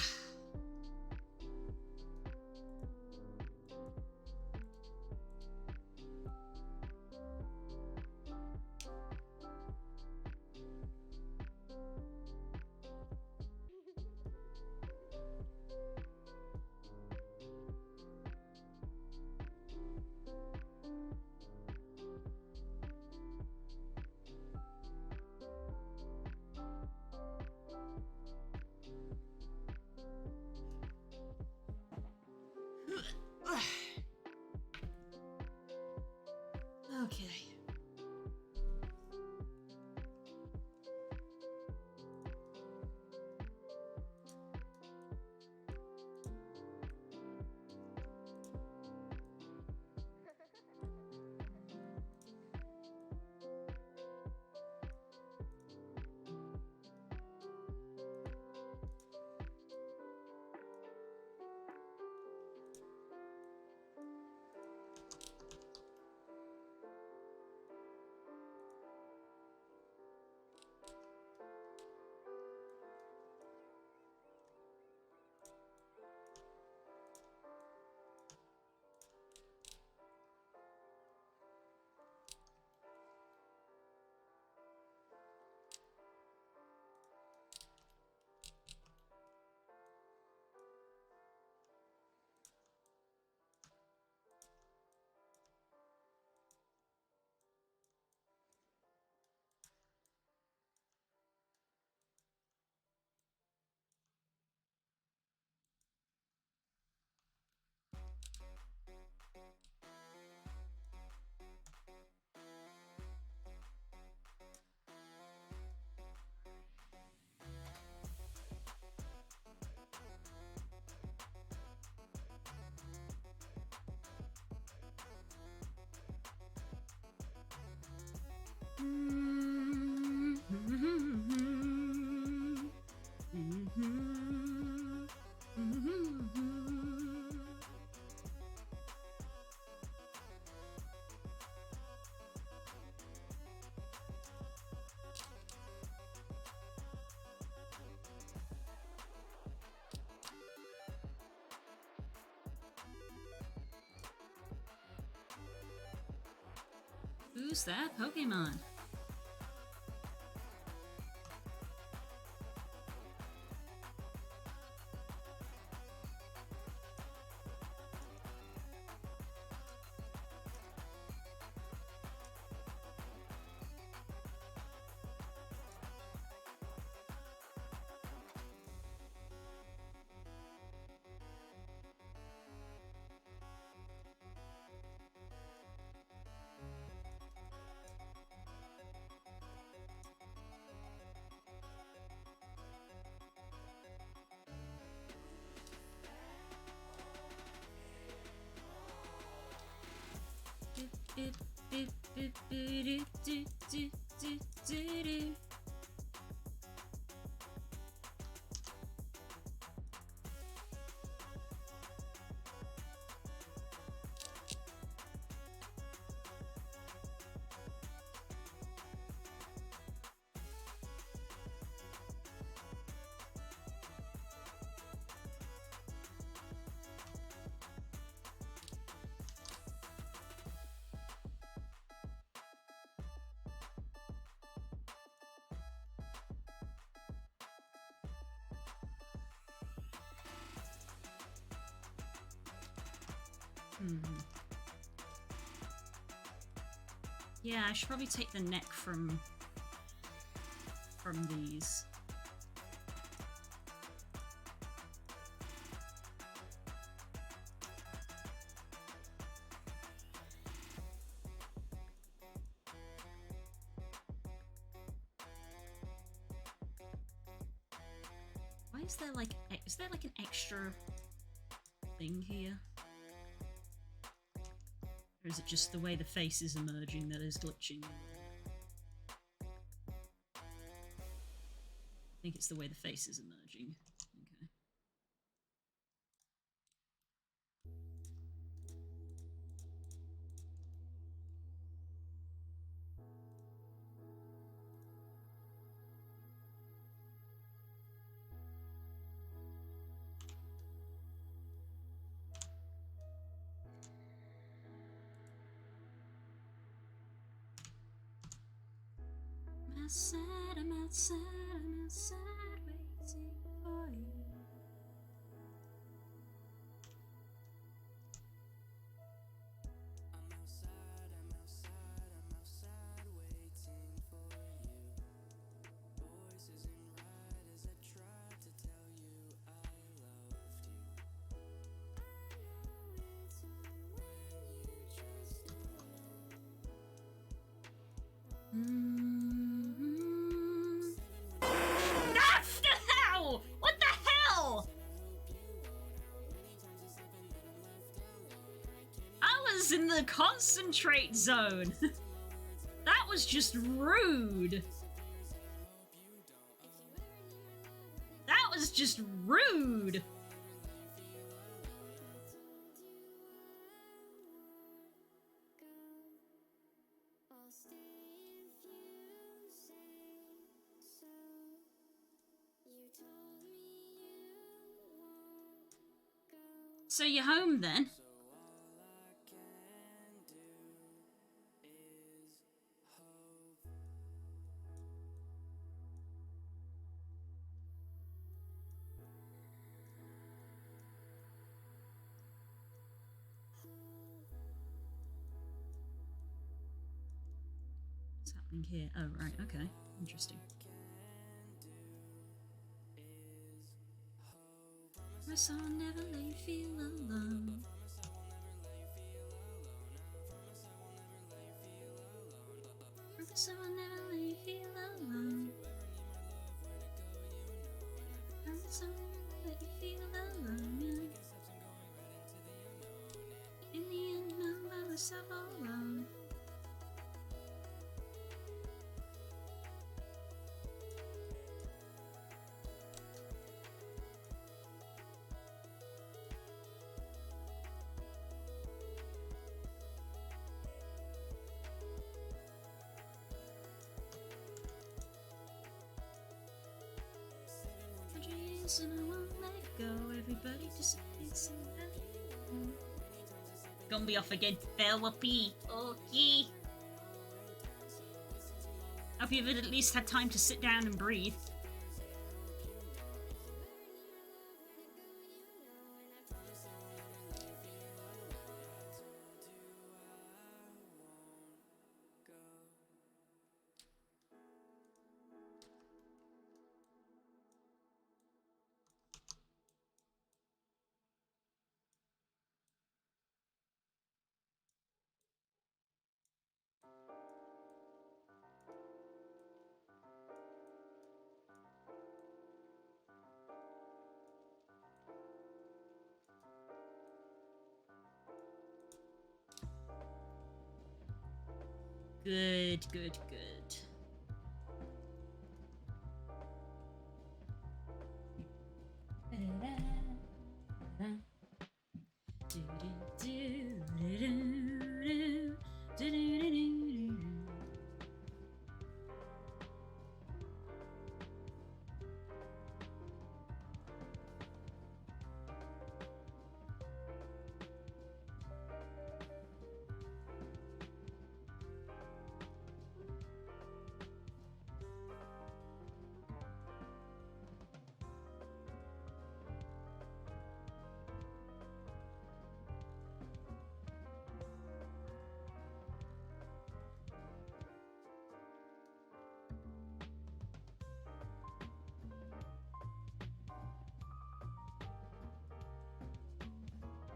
Who's that Pokemon? Yeah, I should probably take the neck from these. Why is there like an extra thing here? Or is it just the way the face is emerging that is glitching? I think it's the way the face is emerging. Okay. I'm outside waiting for you. I'm outside waiting for you. Voices in right as I tried to tell you I loved you. I know it's on when you just don't What the hell? I was in the concentrate zone. That was just rude. That was just rude. So you're home then? What's happening here? Oh, right, okay. Interesting. Promise I'll never let you feel alone. Promise I'll never let you feel alone. Promise I'll never let you feel alone. Yeah. In the end, I'm by myself alone. And I won't let go. Everybody disappears somehow. Gonna be off again. Penelope. Okay. happy if it at least had time to sit down and breathe. Good, good, good.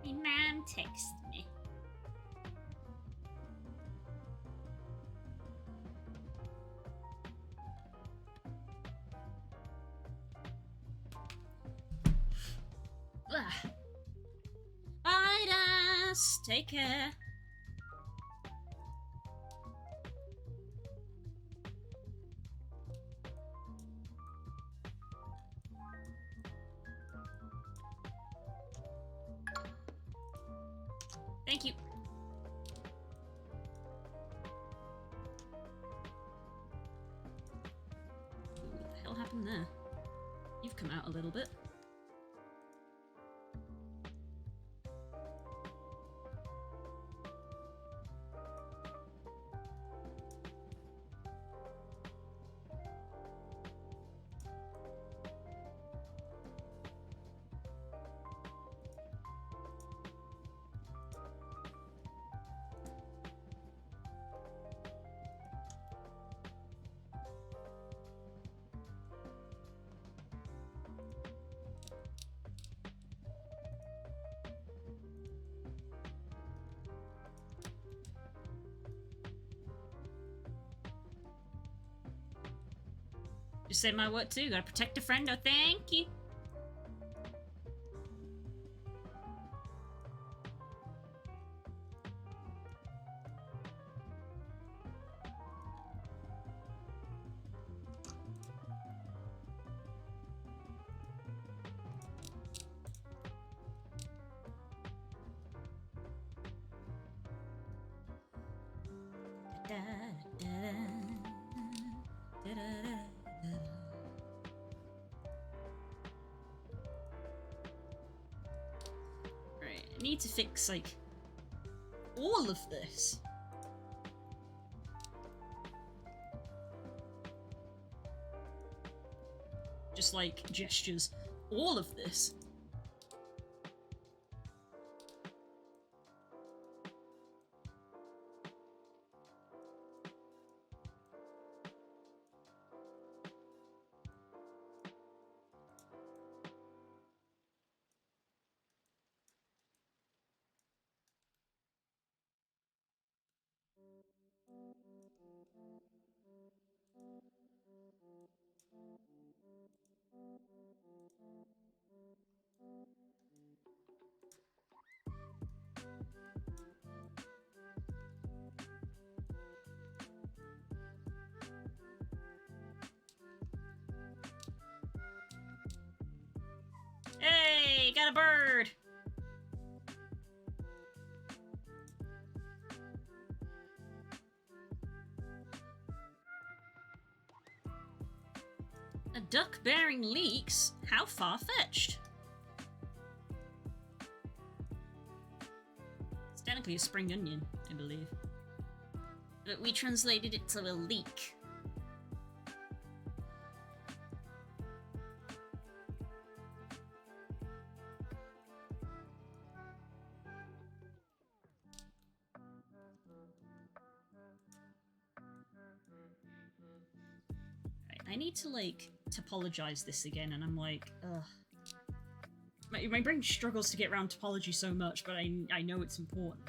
My mom texted me. Ugh. Idas, take care. Thank you. What the hell happened there? You've come out a little bit. Just say my word too. Gotta protect a friend. Oh, thank you. Right, I need to fix, like, all of this. Just, like, gestures. All of this. Hey, got a bird! A duck bearing leeks? How far-fetched. It's technically a spring onion, I believe. But we translated it to a leek. I need to, like, topologize this again, and I'm like, ugh. My brain struggles to get around topology so much, but I know it's important.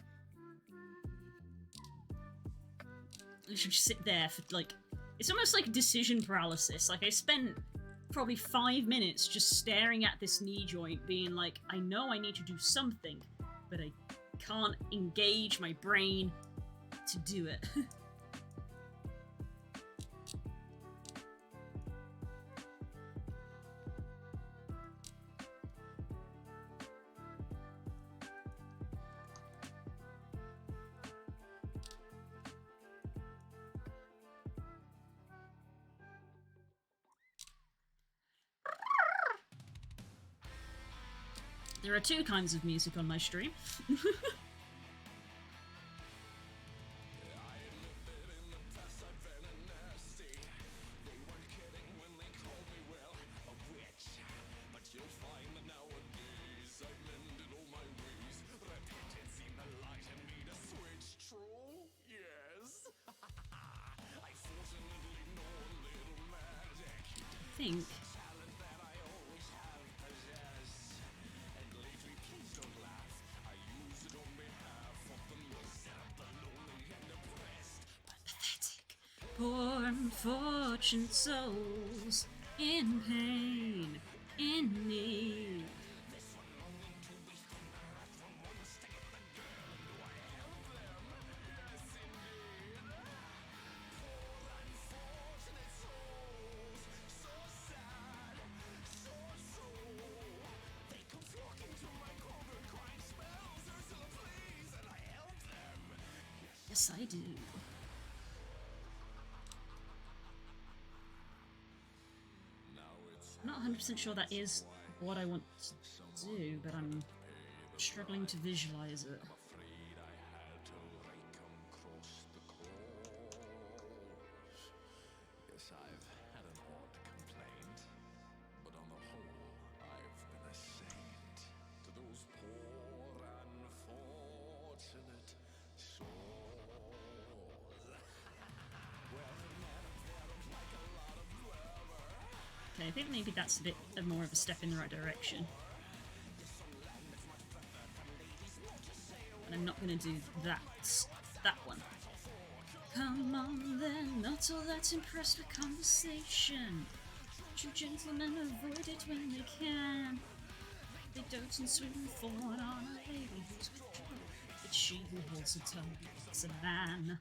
I should just sit there for, like... It's almost like decision paralysis. Like, I spent probably 5 minutes just staring at this knee joint, being like, I know I need to do something, but I can't engage my brain to do it. There are 2 kinds of music on my stream. I think. Poor unfortunate souls in pain, in need. Yes, I do. I'm not 100% sure that is what I want to do, but I'm struggling to visualize it. Yes, I've had an odd complaint, but on the whole, I've been a saint to those poor unfortunate souls. Okay, I think maybe that's a bit more of a step in the right direction. But I'm not going to do that one. Come on then, not all that impressed with conversation. True gentlemen avoid it when they can. They dote and swim forward on a lady who's control. It's she who holds her tongue. It's a man.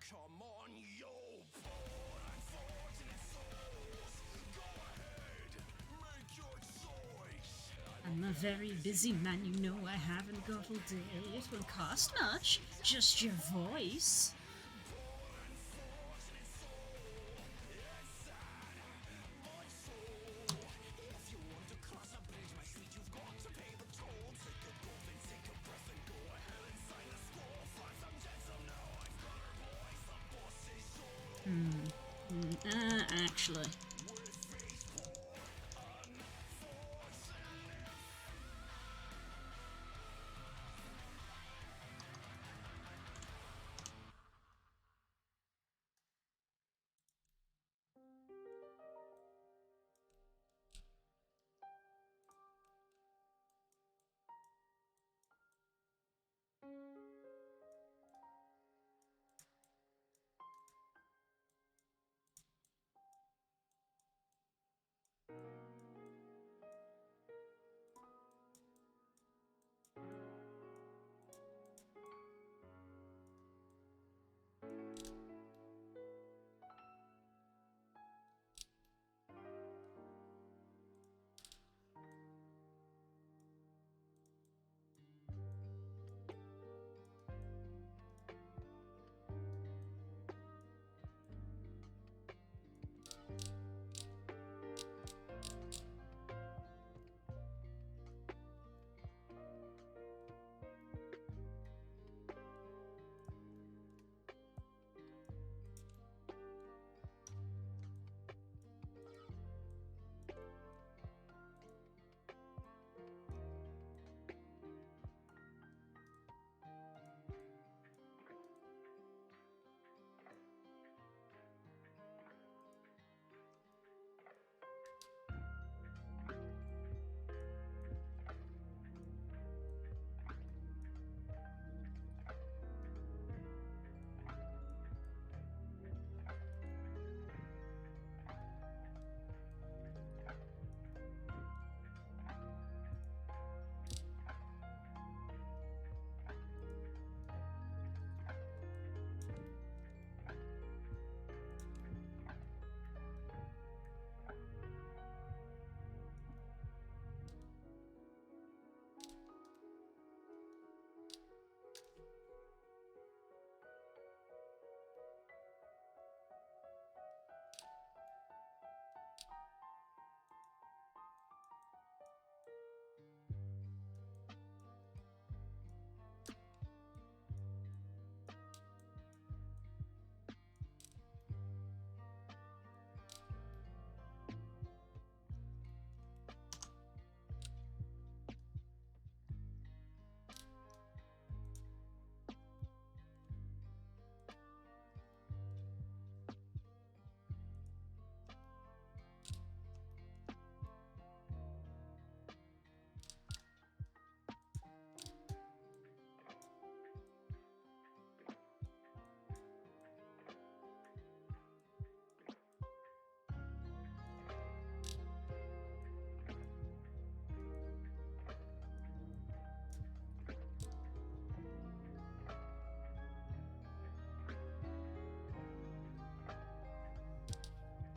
I'm a very busy man, you know I haven't got all day. It won't cost much, just your voice. Actually.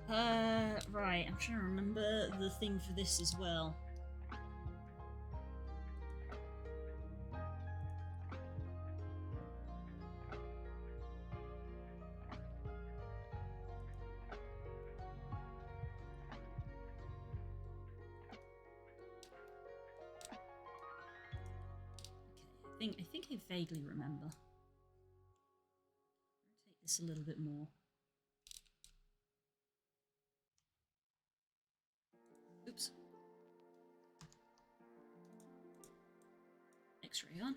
Right, I'm trying to remember the thing for this as well. Okay, I think I vaguely remember. Take this a little bit more. Oops. X-ray on.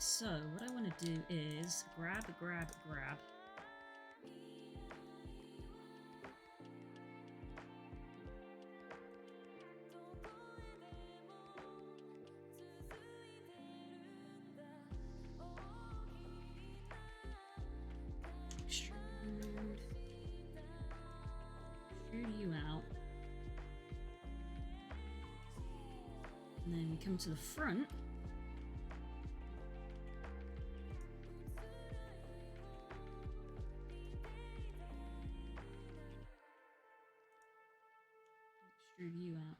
So what I want to do is grab. Extrude you out. And then we come to the front. Extrude you out.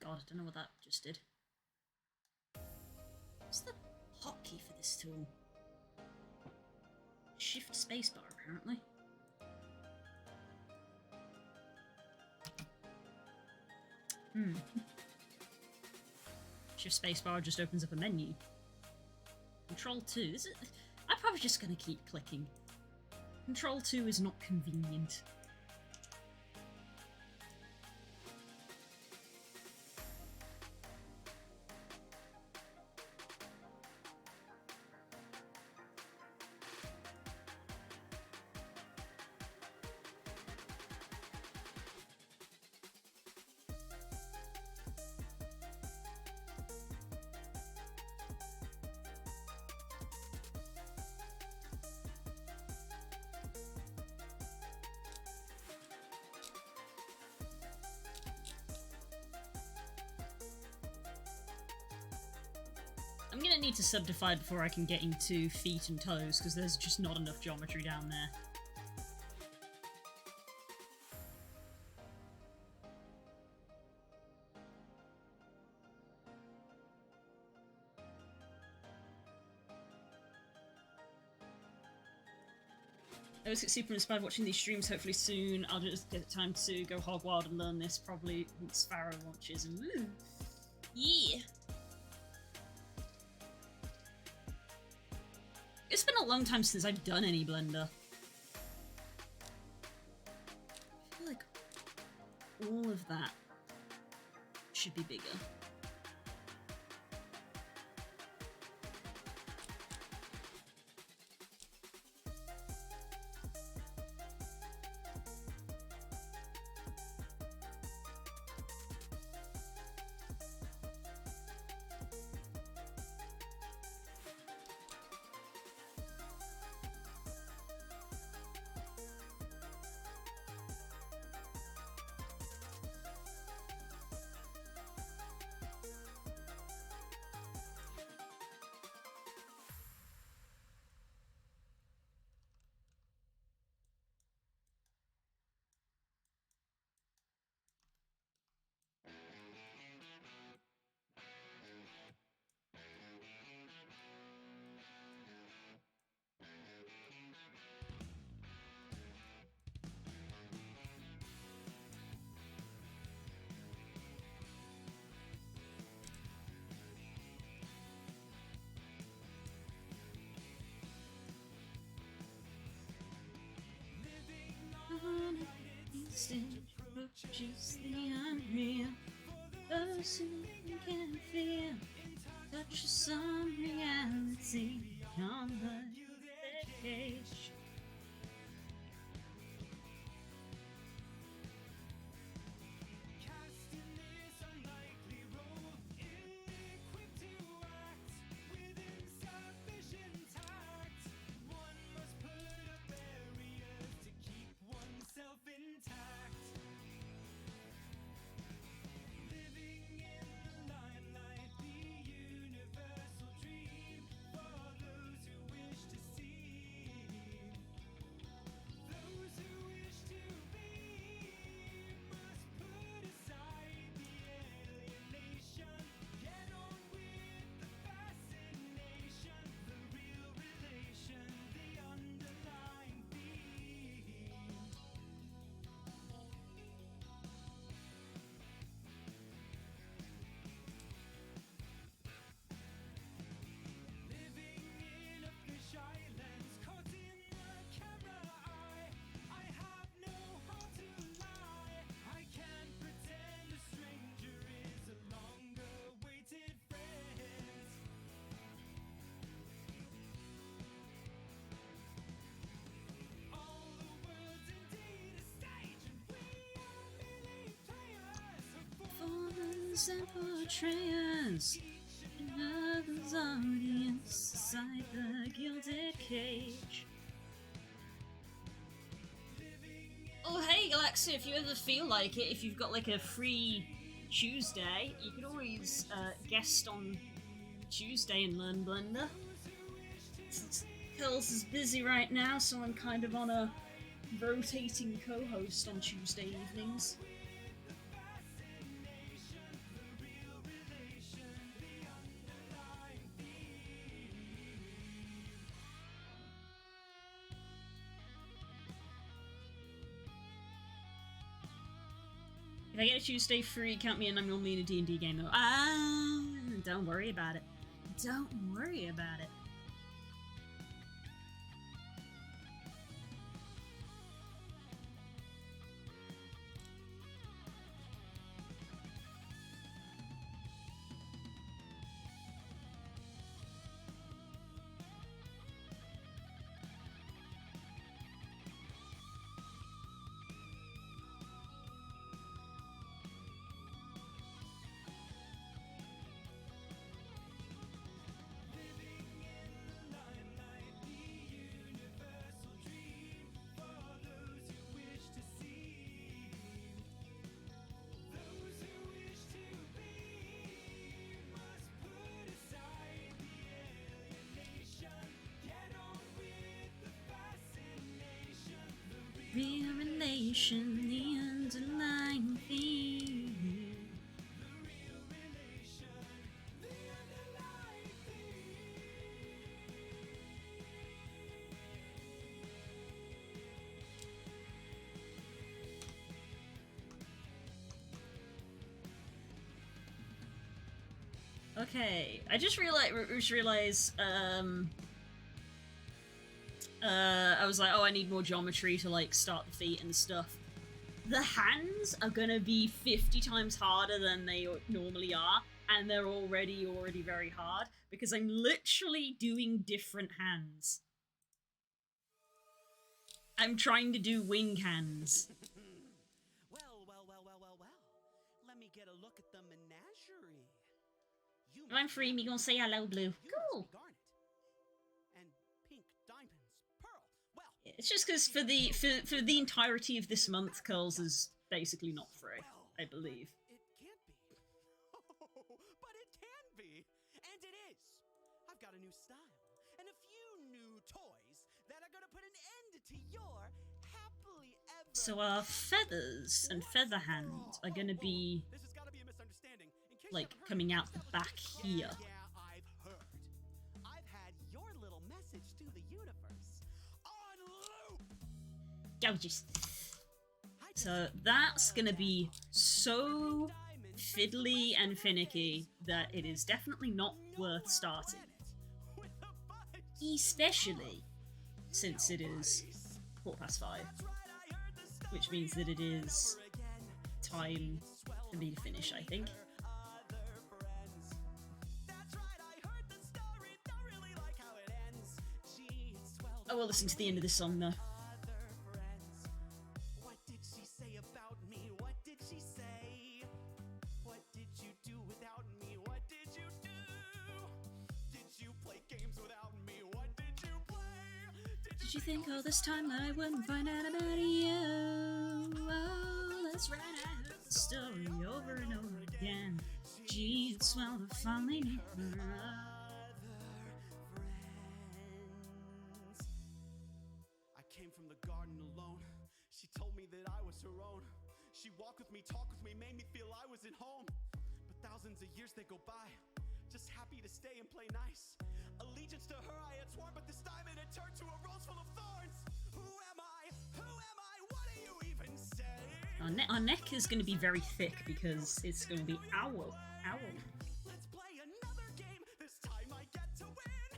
god, I don't know what that just did. What's the hotkey for this tool? Shift spacebar, apparently. Shift spacebar just opens up a menu. Control 2. I'm probably just going to keep clicking. Control 2 is not convenient. I'm gonna need to subdivide before I can get into feet and toes, because there's just not enough geometry down there. I always get super inspired watching these streams. Hopefully soon I'll just get time to go hog wild and learn this, probably once Sparrow launches. And woo! Yeah! It's been a long time since I've done any Blender. I feel like all of that should be bigger. Approaches the unreal. Those who can feel touch some reality beyond the cage. And portrayers in others' audience inside the gilded cage. Oh hey Galaxia, if you ever feel like it, if you've got like a free Tuesday, you could always guest on Tuesday and learn Blender. Curls is busy right now, so I'm kind of on a rotating co-host on Tuesday evenings. If I get to choose stay free, count me in. I'm normally in a D&D game though. Don't worry about it. Don't worry about it. Real relation, the underlying theme. Okay, I just realized, I was like, oh, I need more geometry to, like, start the feet and stuff. The hands are gonna be 50 times harder than they normally are, and they're already very hard, because I'm literally doing different hands. I'm trying to do wing hands. Well. Let me get a look at the menagerie. You If I'm free, me gonna say hello, Blue. Cool. Garnet. And pink diamonds. Pearl. Well, It's just because for the entirety of this month, Curls is basically not free, I believe. it can't be. But it can be. And it is. I've got a new style. And a few new toys that are gonna put an end to your happily ever... So our feathers and feather hand are gonna be, This has gotta be a misunderstanding. In case like, you've heard- coming out the back here. Yeah, I've heard. I've had your little message to the universe on loop. Gorgeous. So that's gonna be so fiddly and finicky that it is definitely not worth starting. Especially since it is 5:15, which means that it is time for me to finish, I think. I will listen to the end of this song though. What did she say about me? What did she say? What did you do without me? What did you do? Did you play games without me? What did you play? Did you think all this time that I wouldn't find out about you? Oh, that's right, I heard the story over and over again. Gee, it's swell to finally meet her. I came from the garden alone. She told me that I was her own. She walked with me, talked with me, made me feel I was at home. But thousands of years they go by, just happy to stay and play nice. Allegiance to her I had sworn, but this time it had turned to a rose full of thorns. Who am I? Who am I? What do you even say? Our neck is going to be very thick because it's going to be owl. Let's play another game. This time I get to win.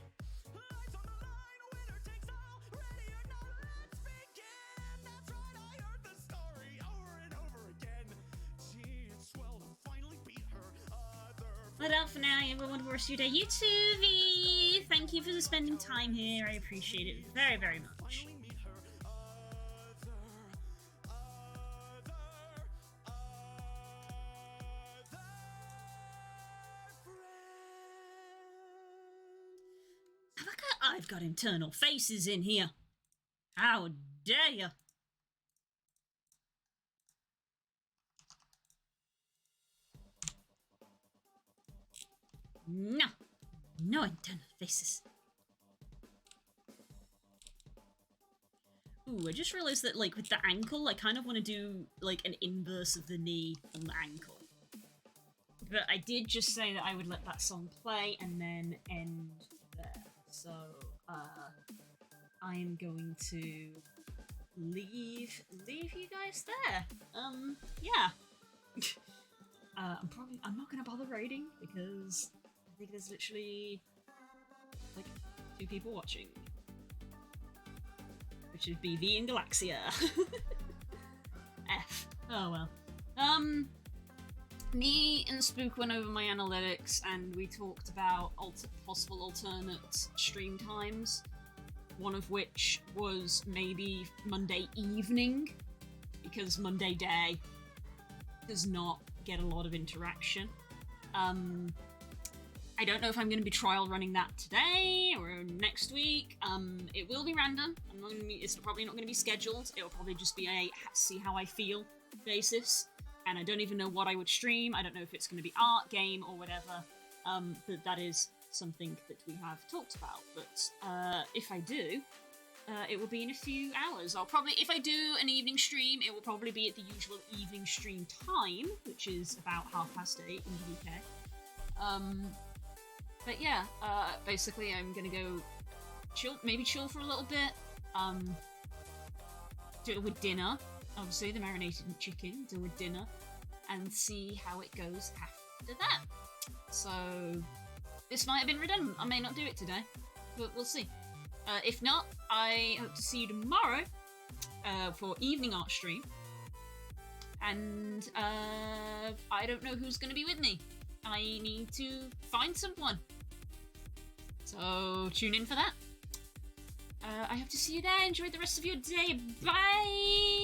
Eyes on the line, winner takes all. Ready or not, let's begin. That's right, I heard the story over and over again. Gee, it's swell to finally beat her other Let out for now, everyone. For your day. You too, V. Thank you for spending time here. I appreciate it very, very much. finally meet her other friend. I've got internal faces in here. How dare you? No. No internal faces. Ooh, I just realized that, like, with the ankle, I kind of want to do, like, an inverse of the knee on the ankle. But I did just say that I would let that song play and then end there. So, I'm going to leave you guys there. Yeah. I'm not gonna bother raiding because I think there's literally like 2 people watching, which would be V and Galaxia. F. Oh well. Me and Spook went over my analytics and we talked about possible alternate stream times. One of which was maybe Monday evening, because Monday day does not get a lot of interaction. I don't know if I'm going to be trial running that today or next week. It will be random. It's probably not going to be scheduled. It will probably just be a see how I feel basis. And I don't even know what I would stream. I don't know if it's going to be art, game, or whatever. But that is something that we have talked about. But if I do, it will be in a few hours. I'll probably, if I do an evening stream, it will probably be at the usual evening stream time, which is about 8:30 in the UK. But yeah, basically I'm gonna go chill for a little bit, do it with dinner, obviously the marinated chicken, do it with dinner, and see how it goes after that. So, this might have been redundant, I may not do it today, but we'll see. If not, I hope to see you tomorrow, for evening art stream, and I don't know who's gonna be with me. I need to find someone. So tune in for that. I hope to see you there. Enjoy the rest of your day. Bye!